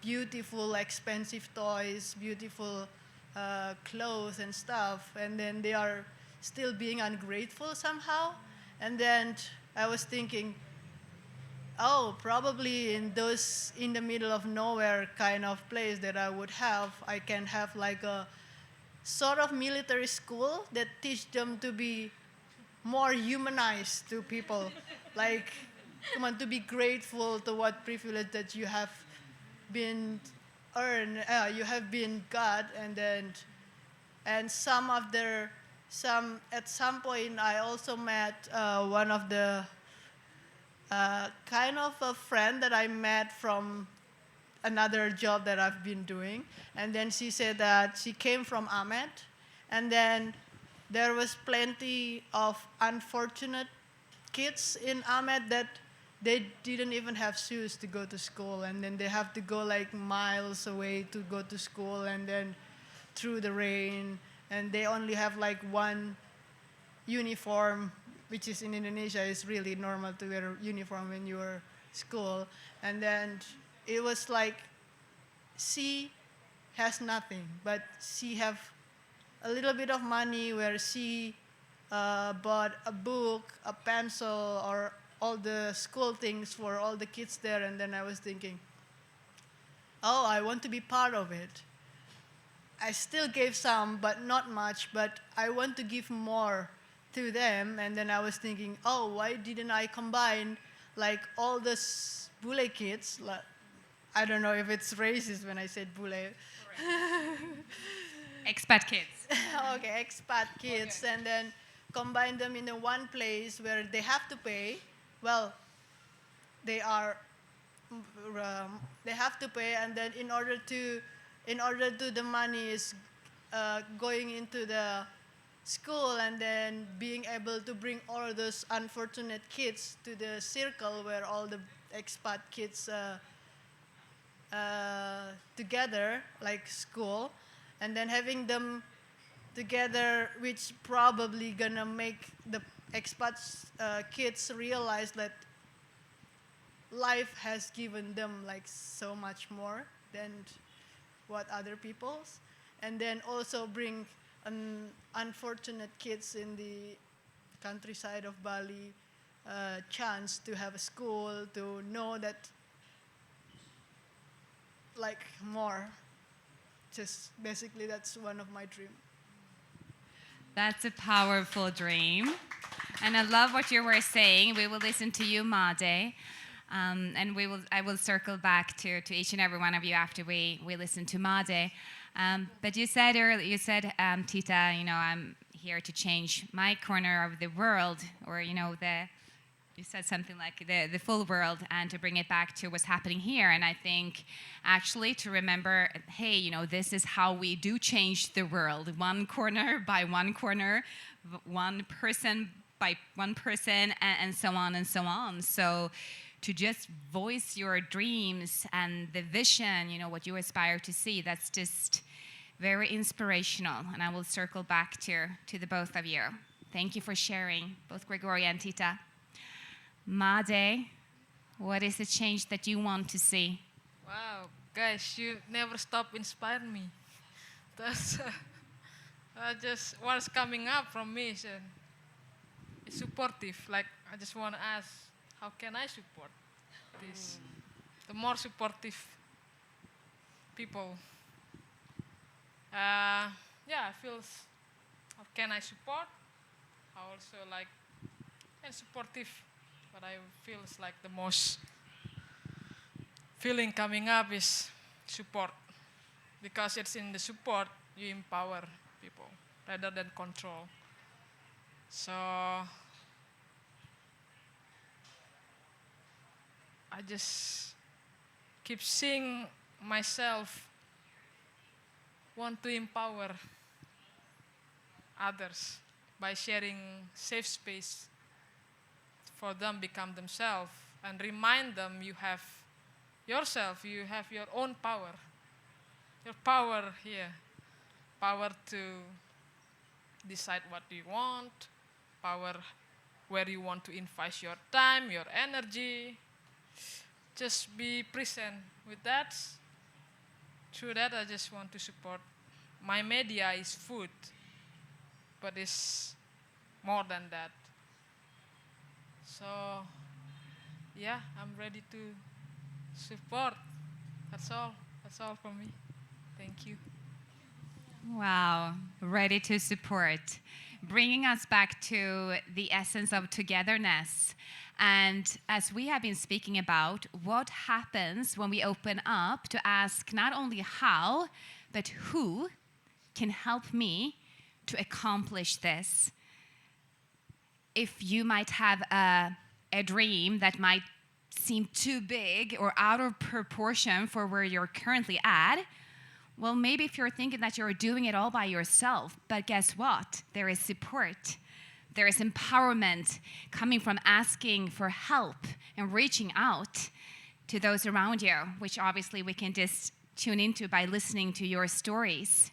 beautiful, expensive toys, beautiful clothes and stuff, and then they are still being ungrateful somehow. And then I was thinking, oh, probably in the middle of nowhere kind of place that I can have like a sort of military school that teach them to be more humanized to people. Like, come on, to be grateful to what privilege that you have been you have been got, and at some point I also met one of the kind of a friend that I met from another job that I've been doing. And then she said that she came from Ahmed, and then there was plenty of unfortunate kids in Ahmed that they didn't even have shoes to go to school, and then they have to go like miles away to go to school, and then through the rain, and they only have like one uniform, which is in Indonesia is really normal to wear a uniform when you're school. And then it was like she has nothing, but she have a little bit of money where she bought a book, a pencil, or all the school things for all the kids there. And then I was thinking, oh, I want to be part of it. I still gave some, but not much, but I want to give more to them. And then I was thinking, oh, why didn't I combine like all the bule kids? Like, I don't know if it's racist when I said bule. Expat kids. Okay, expat kids, okay. And then combine them in a one place where they have to pay. Well, they have to pay, and then in order to the money is going into the school, and then being able to bring all those unfortunate kids to the circle where all the expat kids together, like school, and then having them together, which probably gonna make the expat kids realize that life has given them like so much more than what other people's, and then also bring unfortunate kids in the countryside of Bali chance to have a school, to know that like more. Just basically that's one of my dreams. That's a powerful dream. And I love what you were saying. We will listen to you, Made. And I will circle back to each and every one of you after we listen to Made. But you said earlier, Titta, I'm here to change my corner of the world, or, you said something like the full world, and to bring it back to what's happening here. And I think actually to remember, hey, this is how we do change the world, one corner by one corner, one person by one person, and so on and so on. So to just voice your dreams and the vision, what you aspire to see, that's just very inspirational. And I will circle back to the both of you. Thank you for sharing, both Gregoria and Titta. Made, what is the change that you want to see? Wow, guys, you never stop inspiring me. That's just what's coming up from me is supportive. Like, I just want to ask, how can I support this? The more supportive people. I feel, how can I support? I also like, and supportive. But I feel it's like the most feeling coming up is support. Because it's in the support you empower people rather than control. So I just keep seeing myself want to empower others by sharing safe space for them become themselves, and remind them you have yourself, you have your own power. Your power here. power to decide what you want, power where you want to invest your time, your energy. Just be present with that. Through that, I just want to support. My media is food, but it's more than that. So, yeah, I'm ready to support. That's all. That's all from me. Thank you. Wow, ready to support. Bringing us back to the essence of togetherness. And as we have been speaking about, what happens when we open up to ask not only how, but who can help me to accomplish this? If you might have a dream that might seem too big or out of proportion for where you're currently at, well, maybe if you're thinking that you're doing it all by yourself, but guess what? There is support. There is empowerment coming from asking for help and reaching out to those around you, which obviously we can just tune into by listening to your stories.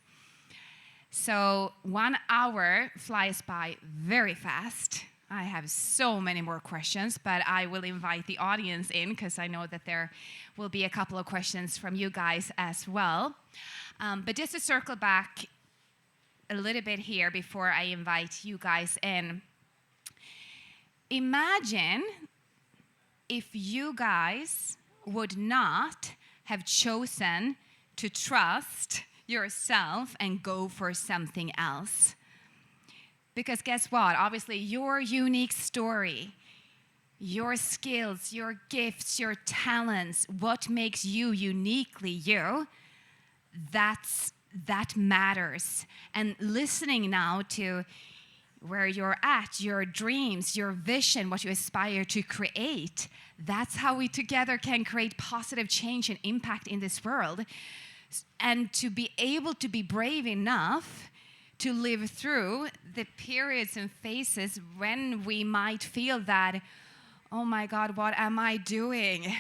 So 1 hour flies by very fast. I have so many more questions, but I will invite the audience in because I know that there will be a couple of questions from you guys as well. But just to circle back a little bit here before I invite you guys in. Imagine if you guys would not have chosen to trust yourself and go for something else. Because guess what? Obviously, your unique story, your skills, your gifts, your talents, what makes you uniquely you, that matters. And listening now to where you're at, your dreams, your vision, what you aspire to create, that's how we together can create positive change and impact in this world. And to be able to be brave enough to live through the periods and phases when we might feel that, oh my God, what am I doing?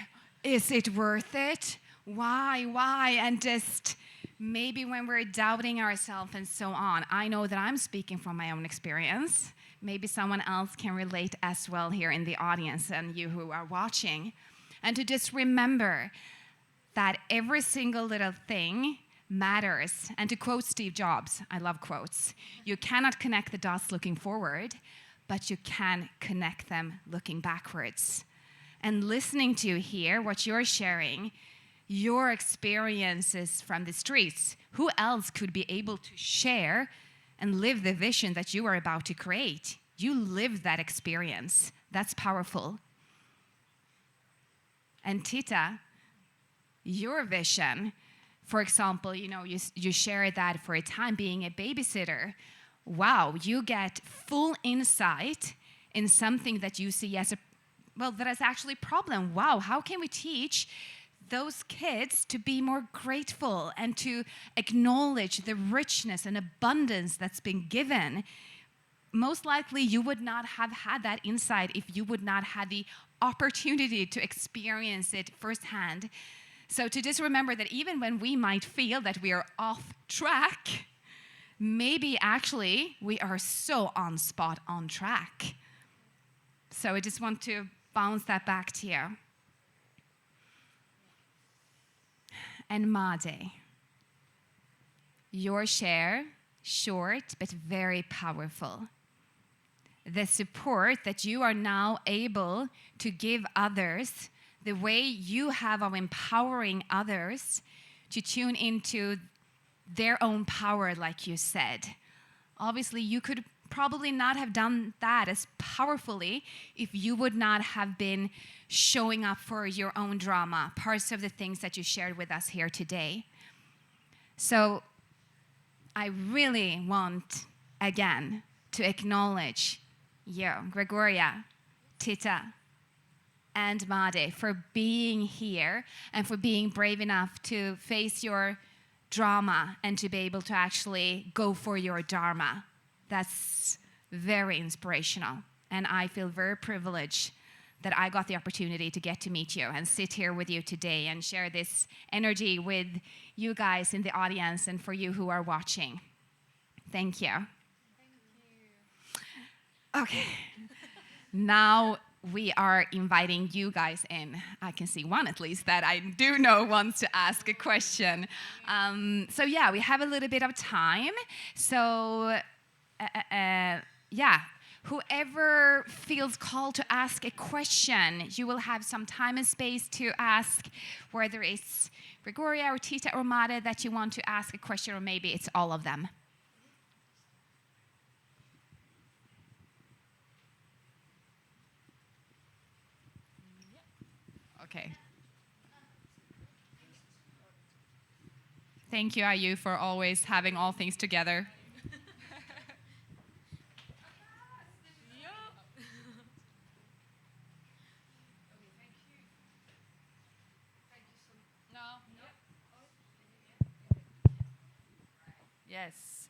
Is it worth it? Why? And just maybe when we're doubting ourselves and so on. I know that I'm speaking from my own experience. Maybe someone else can relate as well here in the audience and you who are watching. And to just remember that every single little thing matters. And to quote Steve Jobs, I love quotes, you cannot connect the dots looking forward, but you can connect them looking backwards. And listening to you here, what you're sharing, your experiences from the streets, who else could be able to share and live the vision that you are about to create? You live that experience. That's powerful. And Titta, your vision, for example, you share that for a time being a babysitter. Wow, you get full insight in something that you see as that is actually a problem. Wow, how can we teach those kids to be more grateful and to acknowledge the richness and abundance that's been given? Most likely you would not have had that insight if you would not have the opportunity to experience it firsthand. So to just remember that even when we might feel that we are off track, maybe actually we are so on track. So I just want to bounce that back to you. And Made, your share, short but very powerful. The support that you are now able to give others, the way you have of empowering others to tune into their own power, like you said. Obviously, you could probably not have done that as powerfully if you would not have been showing up for your own drama, parts of the things that you shared with us here today. So I really want, again, to acknowledge you, Gregoria, Titta, and Made, for being here and for being brave enough to face your drama and to be able to actually go for your Dharma. That's very inspirational. And I feel very privileged that I got the opportunity to get to meet you and sit here with you today and share this energy with you guys in the audience and for you who are watching. Thank you. Okay. Now we are inviting you guys in. I can see one at least that I do know wants to ask a question. So yeah, we have a little bit of time. So yeah, whoever feels called to ask a question, you will have some time and space to ask, whether it's Gregoria or Titta or Made that you want to ask a question, or maybe it's all of them. Okay. Thank you, Ayu, for always having all things together. Yes.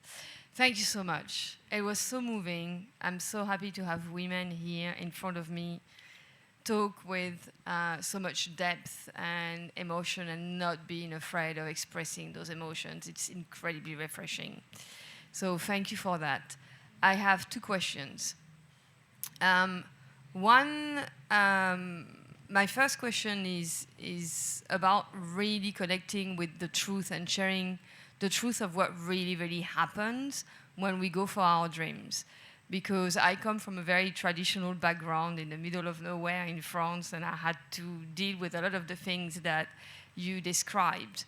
Thank you so much. It was so moving. I'm so happy to have women here in front of me talk with so much depth and emotion and not being afraid of expressing those emotions. It's incredibly refreshing. So thank you for that. I have two questions. My first question is about really connecting with the truth and sharing the truth of what really, really happens when we go for our dreams. Because I come from a very traditional background in the middle of nowhere in France, and I had to deal with a lot of the things that you described.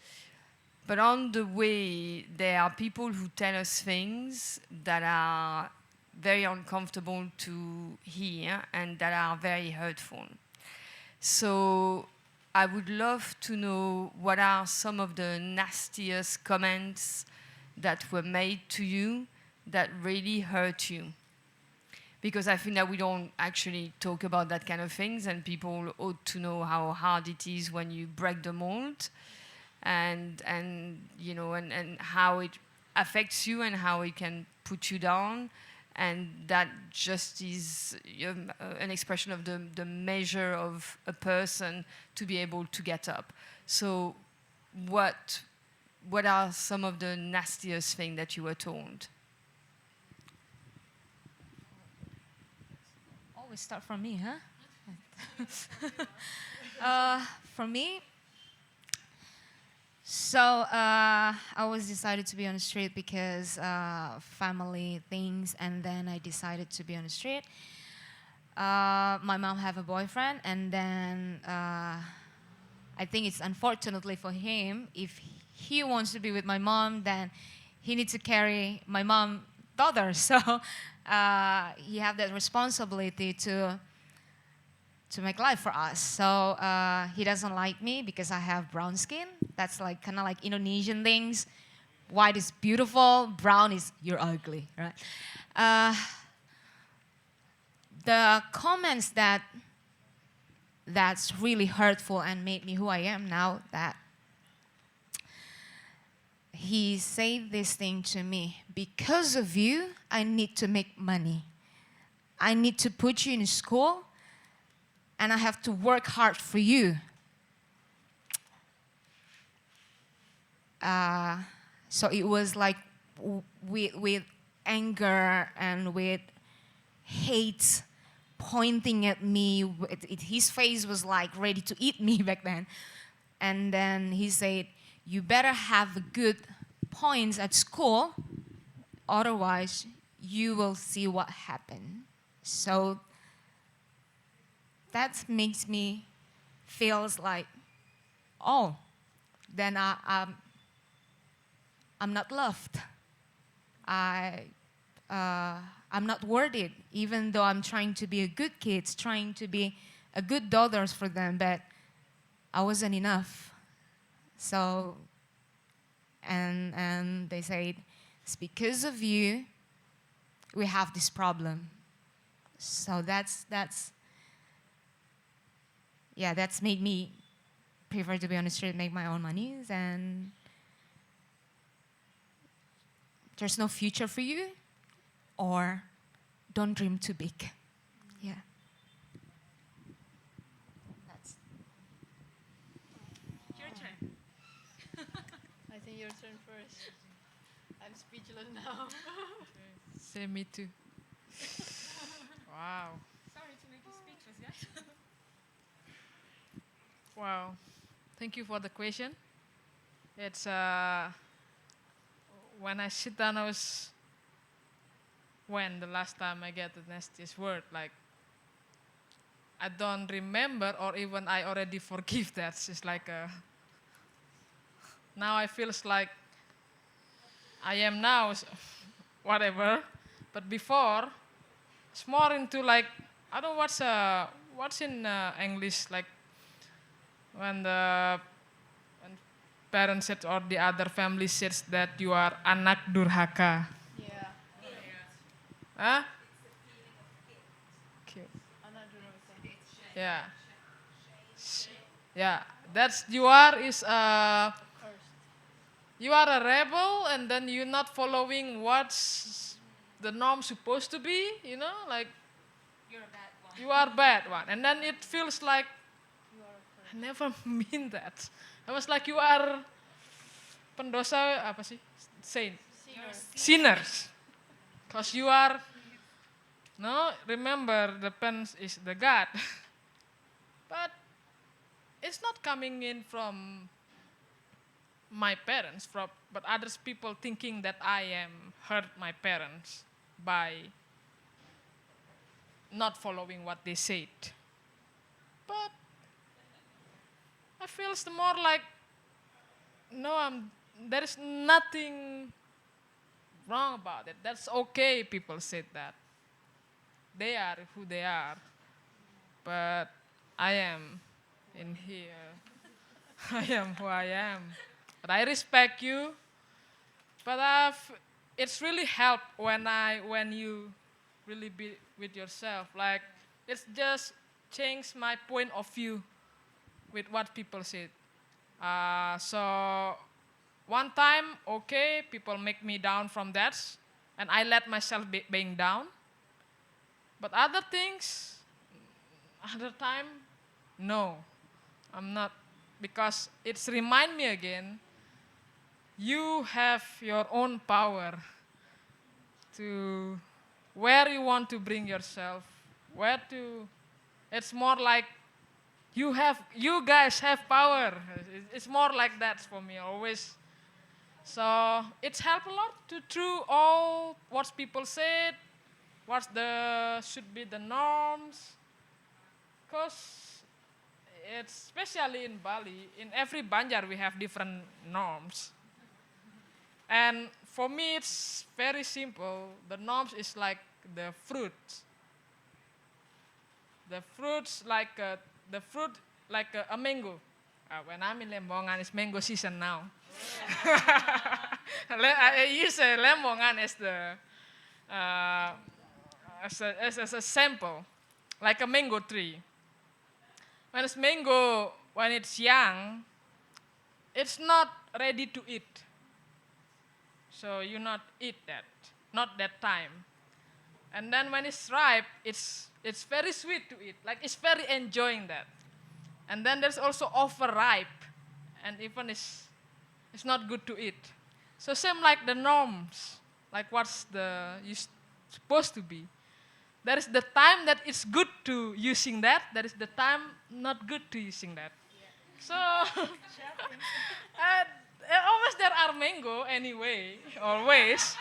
But on the way, there are people who tell us things that are very uncomfortable to hear and that are very hurtful. So I would love to know what are some of the nastiest comments that were made to you that really hurt you. Because I think that we don't actually talk about that kind of things, and people ought to know how hard it is when you break the mold, and you know, and how it affects you and how it can put you down, and that just is an expression of the measure of a person to be able to get up. So, what are some of the nastiest things that you were told? We start from me, huh? For me, so I was decided to be on the street because family things, and then I decided to be on the street. My mom have a boyfriend, and then I think it's unfortunately for him, if he wants to be with my mom, then he needs to carry my mom daughter. So he have that responsibility to make life for us. So he doesn't like me because I have brown skin. That's like kind of like Indonesian things. White is beautiful, brown is you're ugly, right? The comments that's really hurtful and made me who I am now, that he said this thing to me: because of you, I need to make money. I need to put you in school, and I have to work hard for you. So it was like with anger and with hate pointing at me. His face was like ready to eat me back then. And then he said, you better have good points at school, otherwise you will see what happens. So that makes me feels like, oh, then I'm not loved. I'm not worthy, even though I'm trying to be a good kid, trying to be a good daughter for them, but I wasn't enough. So, and they said, it's because of you we have this problem. So that's made me prefer to be on the street, make my own money, and there's no future for you, or don't dream too big. Yeah. That's your turn. I think your turn first. I'm speechless now. Say me too. Wow. Sorry to make you speechless, guys. Wow. Thank you for the question. It's when I sit down, when the last time I get the nastiest word, like I don't remember, or even I already forgive that. It's like now I feels like I am now whatever, but before it's more into like I don't know what's in English, like when when parents said or the other family says that you are anak durhaka. Yeah. Huh? Cute. Yeah. Yeah. That's you are is you are a rebel, and then you're not following what's the norm supposed to be, you know, like You're a bad one. you are bad one. And then it feels like I never mean that. I was like you are pendosa apa sih? Saint. Sinners. Because you are no, remember the pen is the God. But it's not coming in from my parents, but others people thinking that I am hurt my parents by not following what they said. But I feel it's more like no, there is nothing wrong about it. That's okay. People said that. They are who they are. But I am in here. I am who I am. But I respect you. But it's really helped when you really be with yourself. Like it's just changed my point of view with what people said. So one time, okay, people make me down from that, and I let myself being down. But other things, other time, no, I'm not, because it's remind me again, you have your own power to where you want to bring yourself, it's more like you guys have power. It's more like that for me always. So it's helped a lot to through all what people said, should be the norms. Because it's especially in Bali, in every Banjar we have different norms. And for me it's very simple. The norms is like the fruits. The fruits like a mango. When I'm in Lembongan, it's mango season now. I use Lembongan as the as a sample, like a mango tree. When it's young, it's not ready to eat. So you not eat that, not that time. And then when it's ripe, it's very sweet to eat. Like it's very enjoying that. And then there's also overripe, and even it's not good to eat. So same like the norms, like what's supposed to be. There is the time that it's good to using that. There is the time not good to using that. Yeah. So always there are mango anyway, always.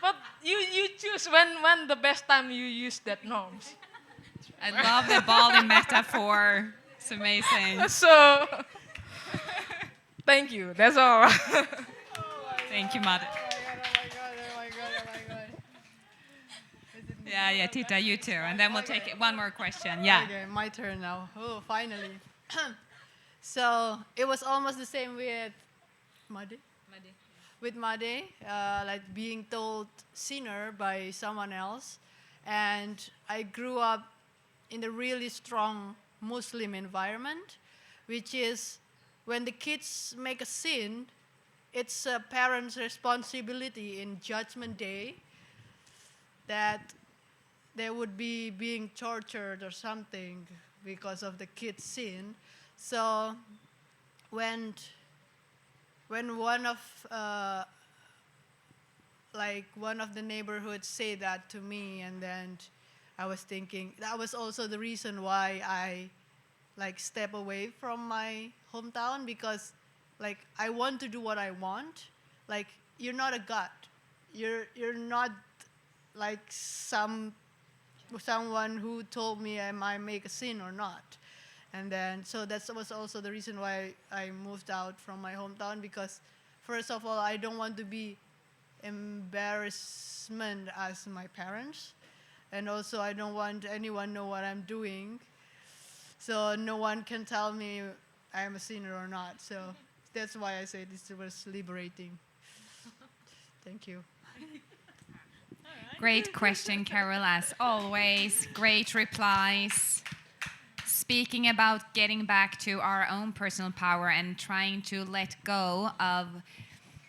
But you choose when the best time you use that norms. I love the Bali metaphor. It's amazing. So, thank you. That's all. Thank you, Mother. Oh my god. Yeah, Titta, you too. And then we'll take one more question. Yeah. Okay, my turn now. Oh, finally. So it was almost the same with Made. With Made, like being told sinner by someone else. And I grew up in a really strong Muslim environment, which is when the kids make a sin, it's a parent's responsibility in Judgment Day that they would be being tortured or something because of the kid's sin. So when one of like one of the neighborhoods say that to me, and then I was thinking that was also the reason why I like step away from my hometown, because like I want to do what I want. Like, you're not a god. You're not like someone who told me am I make a sin or not. And then so that was also the reason why I moved out from my hometown, because first of all, I don't want to be embarrassment as my parents, and also I don't want anyone know what I'm doing, so no one can tell me I'm a sinner or not. So that's why I say this was liberating. Thank you. Great question, Carol, as always. Great replies. Speaking about getting back to our own personal power and trying to let go of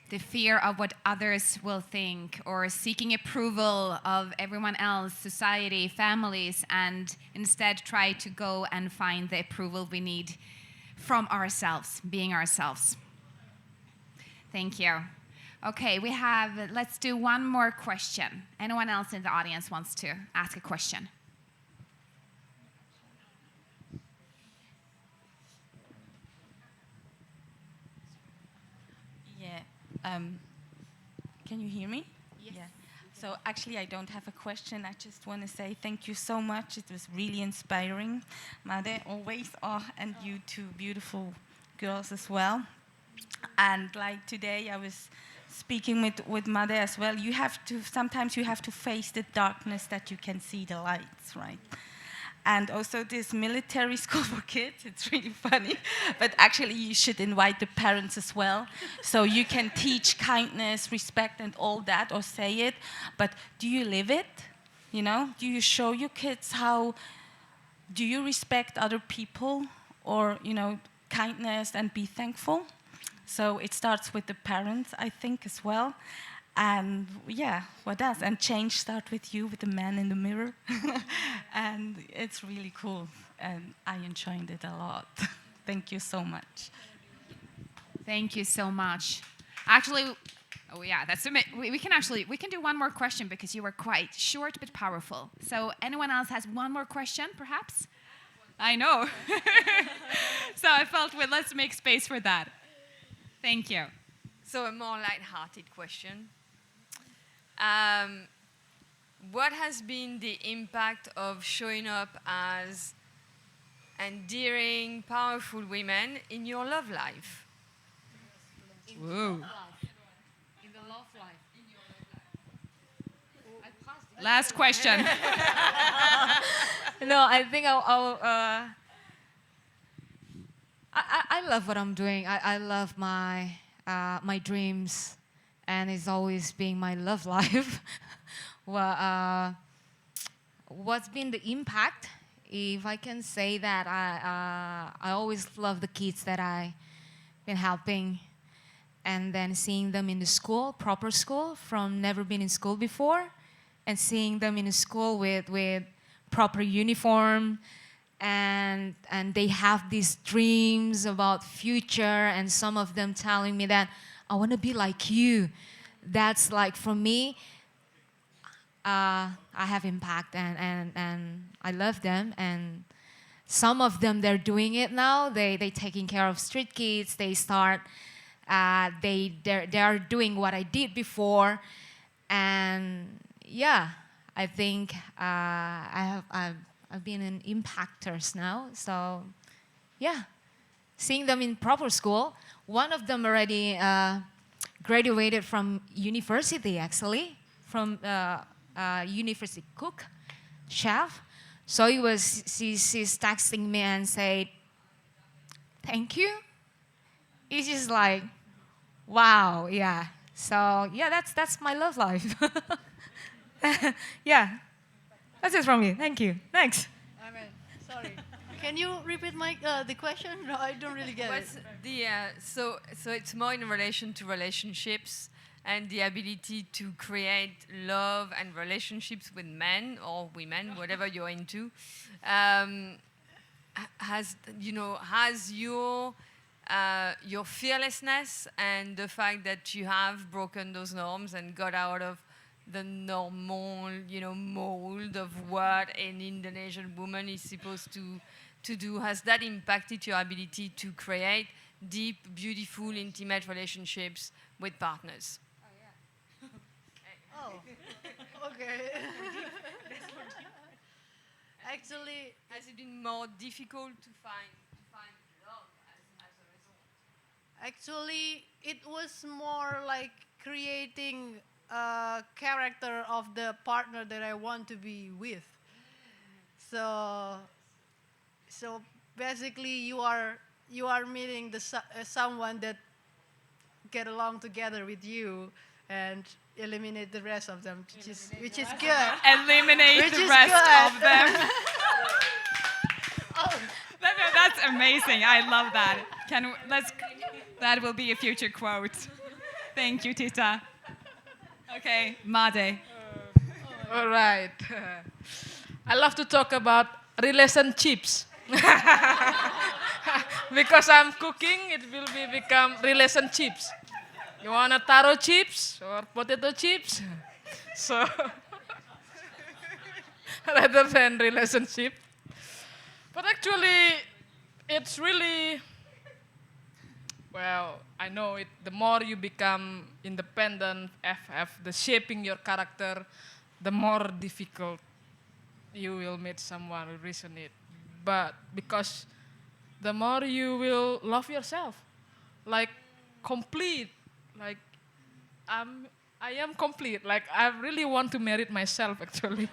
the fear of what others will think, or seeking approval of everyone else, society, families, and instead try to go and find the approval we need from ourselves, being ourselves. Thank you. Okay, let's do one more question. Anyone else in the audience wants to ask a question? Yeah. Can you hear me? Yes. Yeah. So actually, I don't have a question. I just want to say thank you so much. It was really inspiring. Made always are, and you two beautiful girls as well. And like today, I was speaking with Made as well. Sometimes you have to face the darkness that you can see the lights, right? And also this military school for kids, it's really funny. But actually you should invite the parents as well. So you can teach kindness, respect and all that, or say it. But do you live it? You know, do you show your kids do you respect other people? Or, you know, kindness and be thankful? So it starts with the parents, I think, as well. And yeah, what else? And change starts with you, with the man in the mirror. And it's really cool. And I enjoyed it a lot. Thank you so much. Thank you so much. Actually, oh yeah, we can do one more question, because you were quite short but powerful. So anyone else has one more question, perhaps? I know. So I felt, well, let's make space for that. Thank you. So a more light-hearted question. What has been the impact of showing up as endearing, powerful women in your love life? Whoa. In the love life. Last question. No, I think I love what I'm doing. I love my my dreams, and it's always been my love life. Well, what's been the impact? If I can say that, I always love the kids that I've been helping, and then seeing them in the school, proper school, from never been in school before, and seeing them in a school with proper uniform, and they have these dreams about future, and some of them telling me that I want to be like you. That's like, for me, I have impact, and I love them. And some of them, they're doing it now. They taking care of street kids. They start. They are doing what I did before, and yeah, I think I've been in impactors now. So yeah, seeing them in proper school. One of them already graduated from university, actually, from university cook, chef. So she's texting me and said, thank you. It's just like, wow, yeah. So yeah, that's my love life. Yeah, that's it from me. Thank you. Thanks. Amen. Sorry. Can you repeat the question? No, I don't really get it. So it's more in relation to relationships and the ability to create love and relationships with men or women, whatever you're into. Has your your fearlessness and the fact that you have broken those norms and got out of the normal, mold of what an Indonesian woman is supposed to do. Has that impacted your ability to create deep, beautiful, intimate relationships with partners? Oh, okay. Actually, has it been more difficult to find love as a result? Actually, it was more like creating a character of the partner that I want to be with. So, so basically, you are meeting someone that get along together with you and eliminate the rest of them, which is good. Eliminate Which the is rest good. of them. That's amazing. I love that. That will be a future quote. Thank you, Titta. Okay, Made. All right. I love to talk about relationships. Because I'm cooking, it will become relationships. You want a taro chips or potato chips? So, rather than relationship. But actually, it's really, well, I know it, the more you become independent, have the shaping your character, the more difficult you will meet someone who resonate. But because the more you will love yourself, like complete, like I am complete. Like I really want to marry myself actually.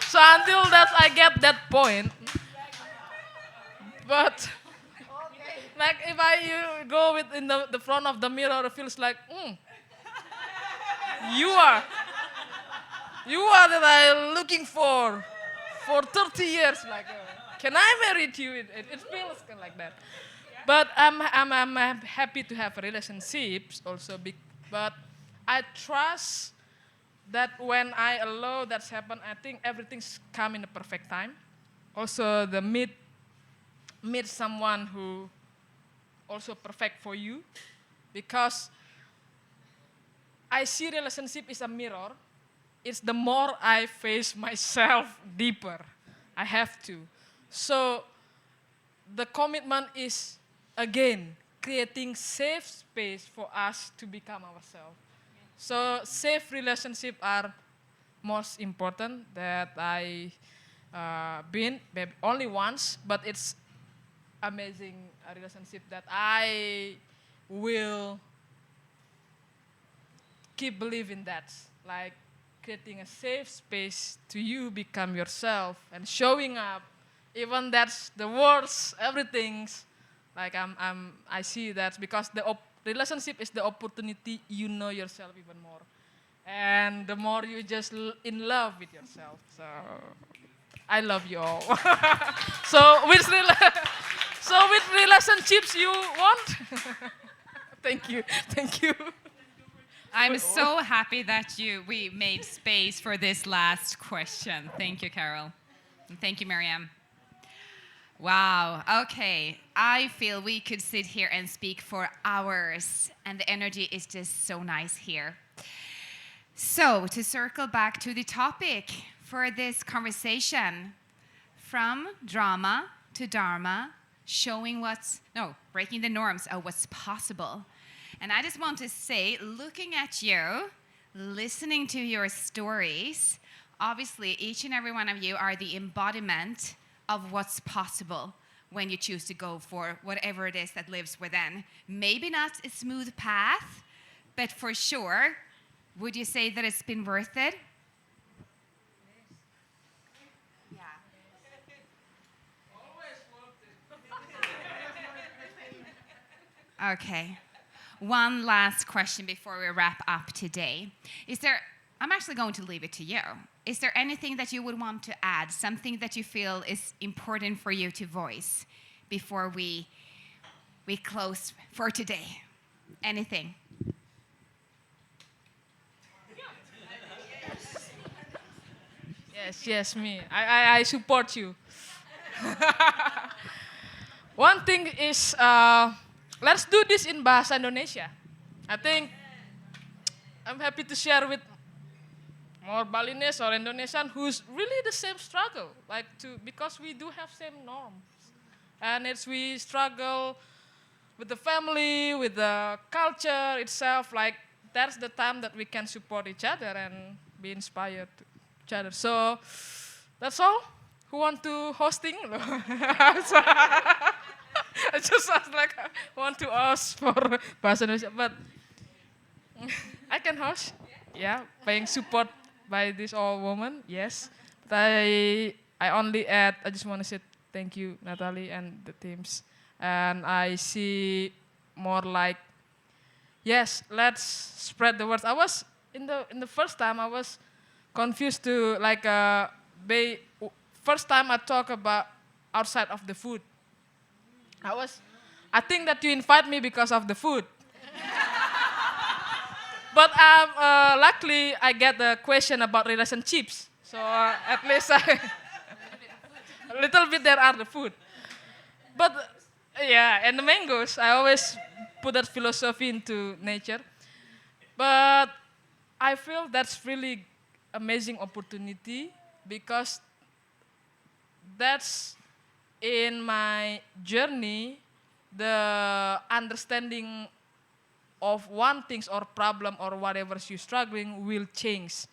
So until that I get that point, but like if I go with in the front of the mirror, it feels like you are that I'm looking for 30 years. Like, can I marry you? It feels kind of like that. But I'm happy to have relationships also. But I trust that when I allow that's happen, I think everything's come in the perfect time. Also, the meet someone who also perfect for you, because I see relationship is a mirror. It's the more I face myself deeper, I have to. So the commitment is, again, creating safe space for us to become ourselves. So safe relationships are most important that I been maybe only once, but it's amazing relationship that I will keep believing that, like creating a safe space to you become yourself and showing up, even that's the worst, everything's like I see that because the relationship is the opportunity you know yourself even more, and the more you just in love with yourself. So I love you all. So with relationships you want? Thank you. I'm so happy that we made space for this last question. Thank you, Carol. And thank you, Miriam. Wow, okay. I feel we could sit here and speak for hours, and the energy is just so nice here. So, to circle back to the topic for this conversation, from drama to Dharma, breaking the norms of what's possible. And I just want to say, looking at you, listening to your stories, obviously each and every one of you are the embodiment of what's possible when you choose to go for whatever it is that lives within. Maybe not a smooth path, but for sure, would you say that it's been worth it? Yeah. Okay. One last question before we wrap up today. I'm actually going to leave it to you. Is there anything that you would want to add, something that you feel is important for you to voice before we close for today? Anything? Yes, me. I support you. One thing is, let's do this in Bahasa Indonesia. I think I'm happy to share with more Balinese or Indonesian who's really the same struggle, because we do have same norms. And we struggle with the family, with the culture itself, that's the time that we can support each other and be inspired to each other. So that's all. Who want to hosting? So, I just want to ask for Bahasa Indonesia, but I can host. Yeah, being support by this old woman, yes. But I just want to say thank you, Nathalie and the teams. And I see more yes, let's spread the words. I was in the first time I was confused to first time I talk about outside of the food. I think that you invite me because of the food. But luckily I get the question about relationships. So at least a little bit there are the food. But yeah, and the mangoes, I always put that philosophy into nature. But I feel that's really amazing opportunity because that's in my journey, the understanding of one things or problem or whatever you're struggling will change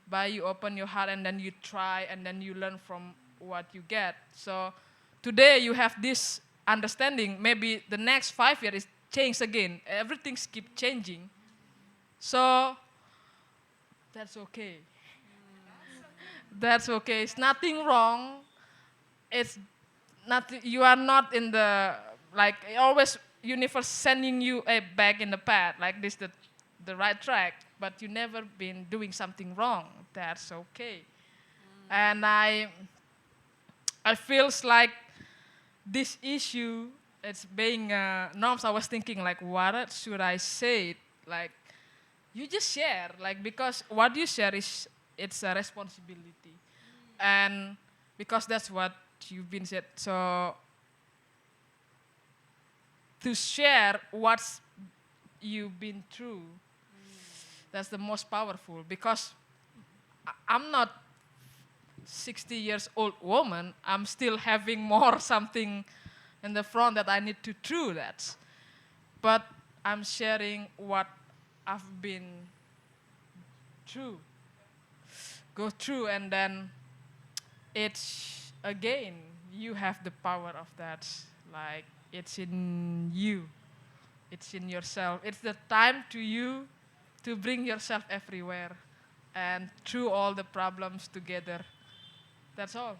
by you open your heart and then you try and then you learn from what you get. So today you have this understanding, maybe the next 5 years is change again. Everything's keep changing. So that's okay. That's okay. It's nothing wrong. It's not, you are not in the, always universe sending you back in the path, this the right track, but you never been doing something wrong. That's okay. And I feels like this issue, it's being norms. I was thinking what should I say? You just share, because what you share it's a responsibility, and because that's what you've been said. So to share what you've been through, that's the most powerful. Because I'm not 60 years old woman. I'm still having more something in the front that I need to through that. But I'm sharing what I've been go through, and then it's again, you have the power of that. It's in you. It's in yourself. It's the time to you to bring yourself everywhere and through all the problems together. That's all.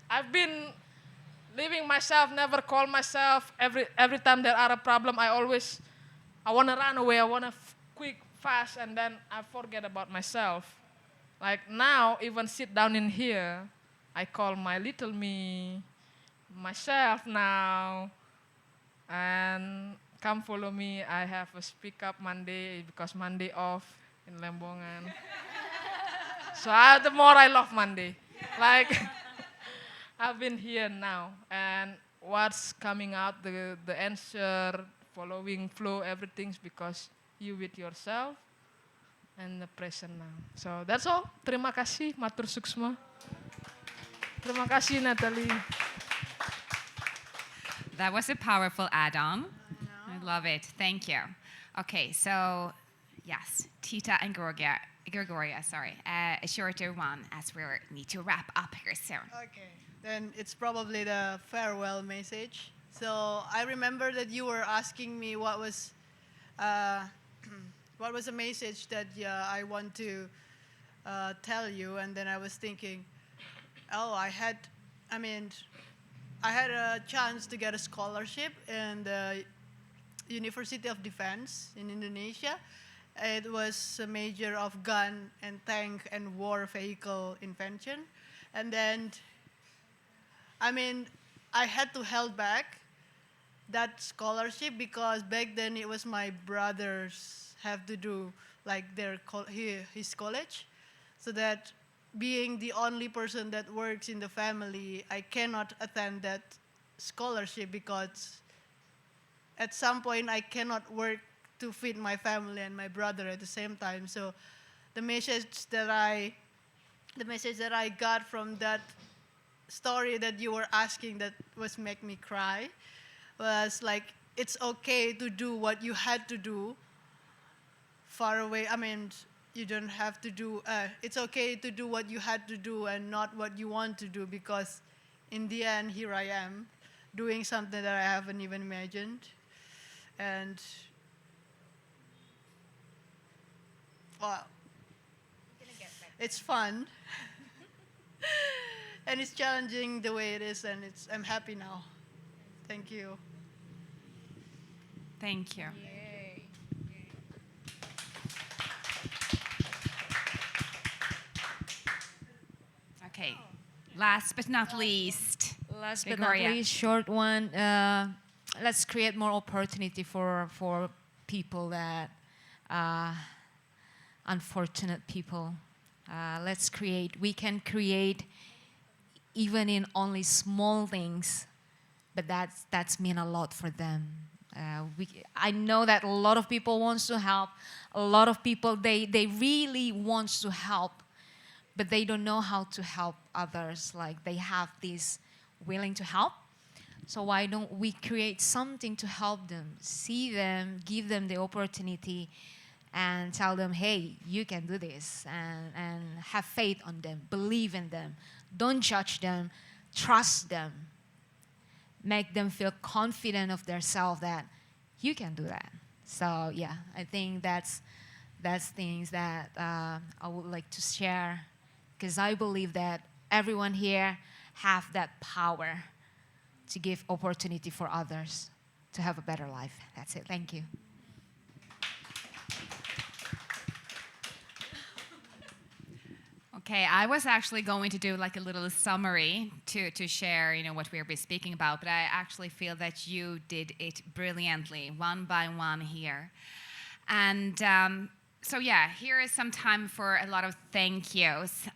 I've been living myself, never call myself. Every time there are a problem, I want to run away. I want to quick, fast, and then I forget about myself. Now, even sit down in here, I call my little me, myself now, and come follow me. I have a speak up Monday because Monday off in Lembongan. So the more I love Monday. I've been here now, and what's coming out, the answer, following flow, everything's because you with yourself and the present now. So that's all. Terima kasih, matur suksma. Terima kasih, Nathalie. That was a powerful add-on. I love it. Thank you. Okay, so yes, Titta and Gregoria, a shorter one as we need to wrap up here soon. Okay, then it's probably the farewell message. So I remember that you were asking me what was a message that I want to tell you, and then I was thinking, I had a chance to get a scholarship in the University of Defense in Indonesia. It was a major of gun and tank and war vehicle invention. And then, I had to hold back that scholarship because back then it was my brothers have to do his college. So that being the only person that works in the family, I cannot attend that scholarship because at some point I cannot work to feed my family and my brother at the same time. So the message that I got from that story that you were asking that was make me cry was like, it's okay to do what you had to do far away. I mean, you don't have to do, it's okay to do what you had to do and not what you want to do, because in the end, here I am doing something that I haven't even imagined. And, well, it's fun. And it's challenging the way it is, and I'm happy now. Thank you. Thank you. Okay, last but not least. Last but Gregoria. not least, short one. Let's create more opportunity for people that unfortunate people. We can create even in only small things, but that's mean a lot for them. I know that a lot of people wants to help. A lot of people, they really wants to help, but they don't know how to help others. Like they have this willing to help. So why don't we create something to help them, see them, give them the opportunity, and tell them, hey, you can do this, and have faith on them, believe in them, don't judge them, trust them, make them feel confident of themselves that you can do that. So yeah, I think that's things that I would like to share, because I believe that everyone here have that power to give opportunity for others to have a better life. That's it. Thank you. Okay, I was actually going to do like a little summary to share, what we'll be speaking about, but I actually feel that you did it brilliantly, one by one here. And so yeah, here is some time for a lot of thank yous.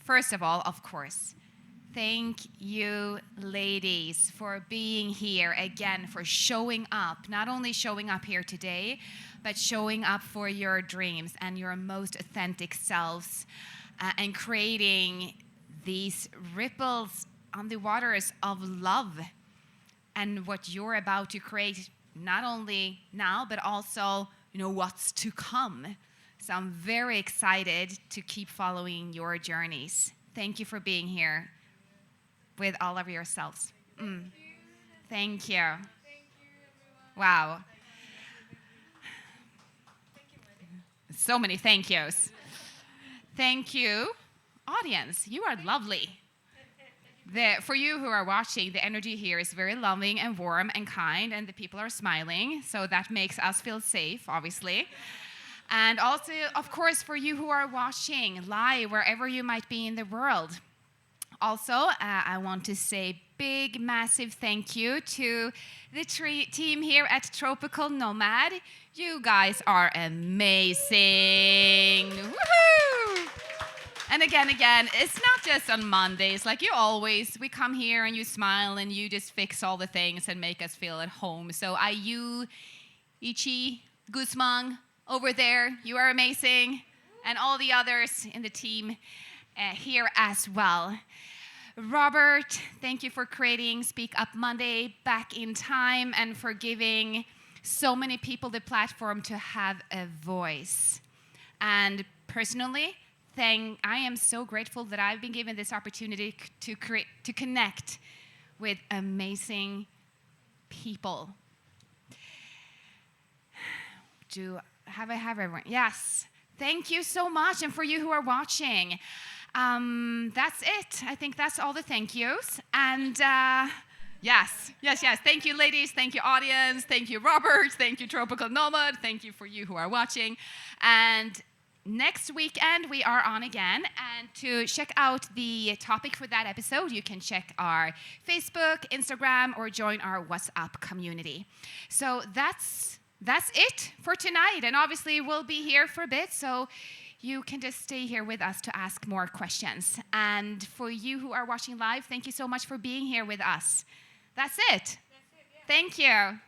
First of all, of course, thank you, ladies, for being here again, for showing up, not only showing up here today, but showing up for your dreams and your most authentic selves. And creating these ripples on the waters of love, and what you're about to create, not only now, but also, what's to come. So I'm very excited to keep following your journeys. Thank you for being here with all of yourselves. Thank you. Wow. So many thank yous. Thank you, audience. You are lovely. For you who are watching, the energy here is very loving and warm and kind, and the people are smiling, so that makes us feel safe, obviously. And also, of course, for you who are watching live, wherever you might be in the world. Also, I want to say big, massive thank you to the team here at Tropical Nomad. You guys are amazing. Woohoo! And again, it's not just on Mondays. Like we come here and you smile and you just fix all the things and make us feel at home. So you, Ichi, Guzman, over there, you are amazing. And all the others in the team here as well. Robert, thank you for creating Speak Up Monday back in time and for giving so many people the platform to have a voice. And personally, I am so grateful that I've been given this opportunity to connect with amazing people. Have I have everyone? Yes. Thank you so much. And for you who are watching, that's it. I think that's all the thank yous. And yes. Thank you, ladies. Thank you, audience. Thank you, Robert. Thank you, Tropical Nomad. Thank you for you who are watching. And next weekend, we are on again. And to check out the topic for that episode, you can check our Facebook, Instagram, or join our WhatsApp community. So that's it for tonight. And obviously, we'll be here for a bit. So you can just stay here with us to ask more questions. And for you who are watching live, thank you so much for being here with us. That's it. Thank you.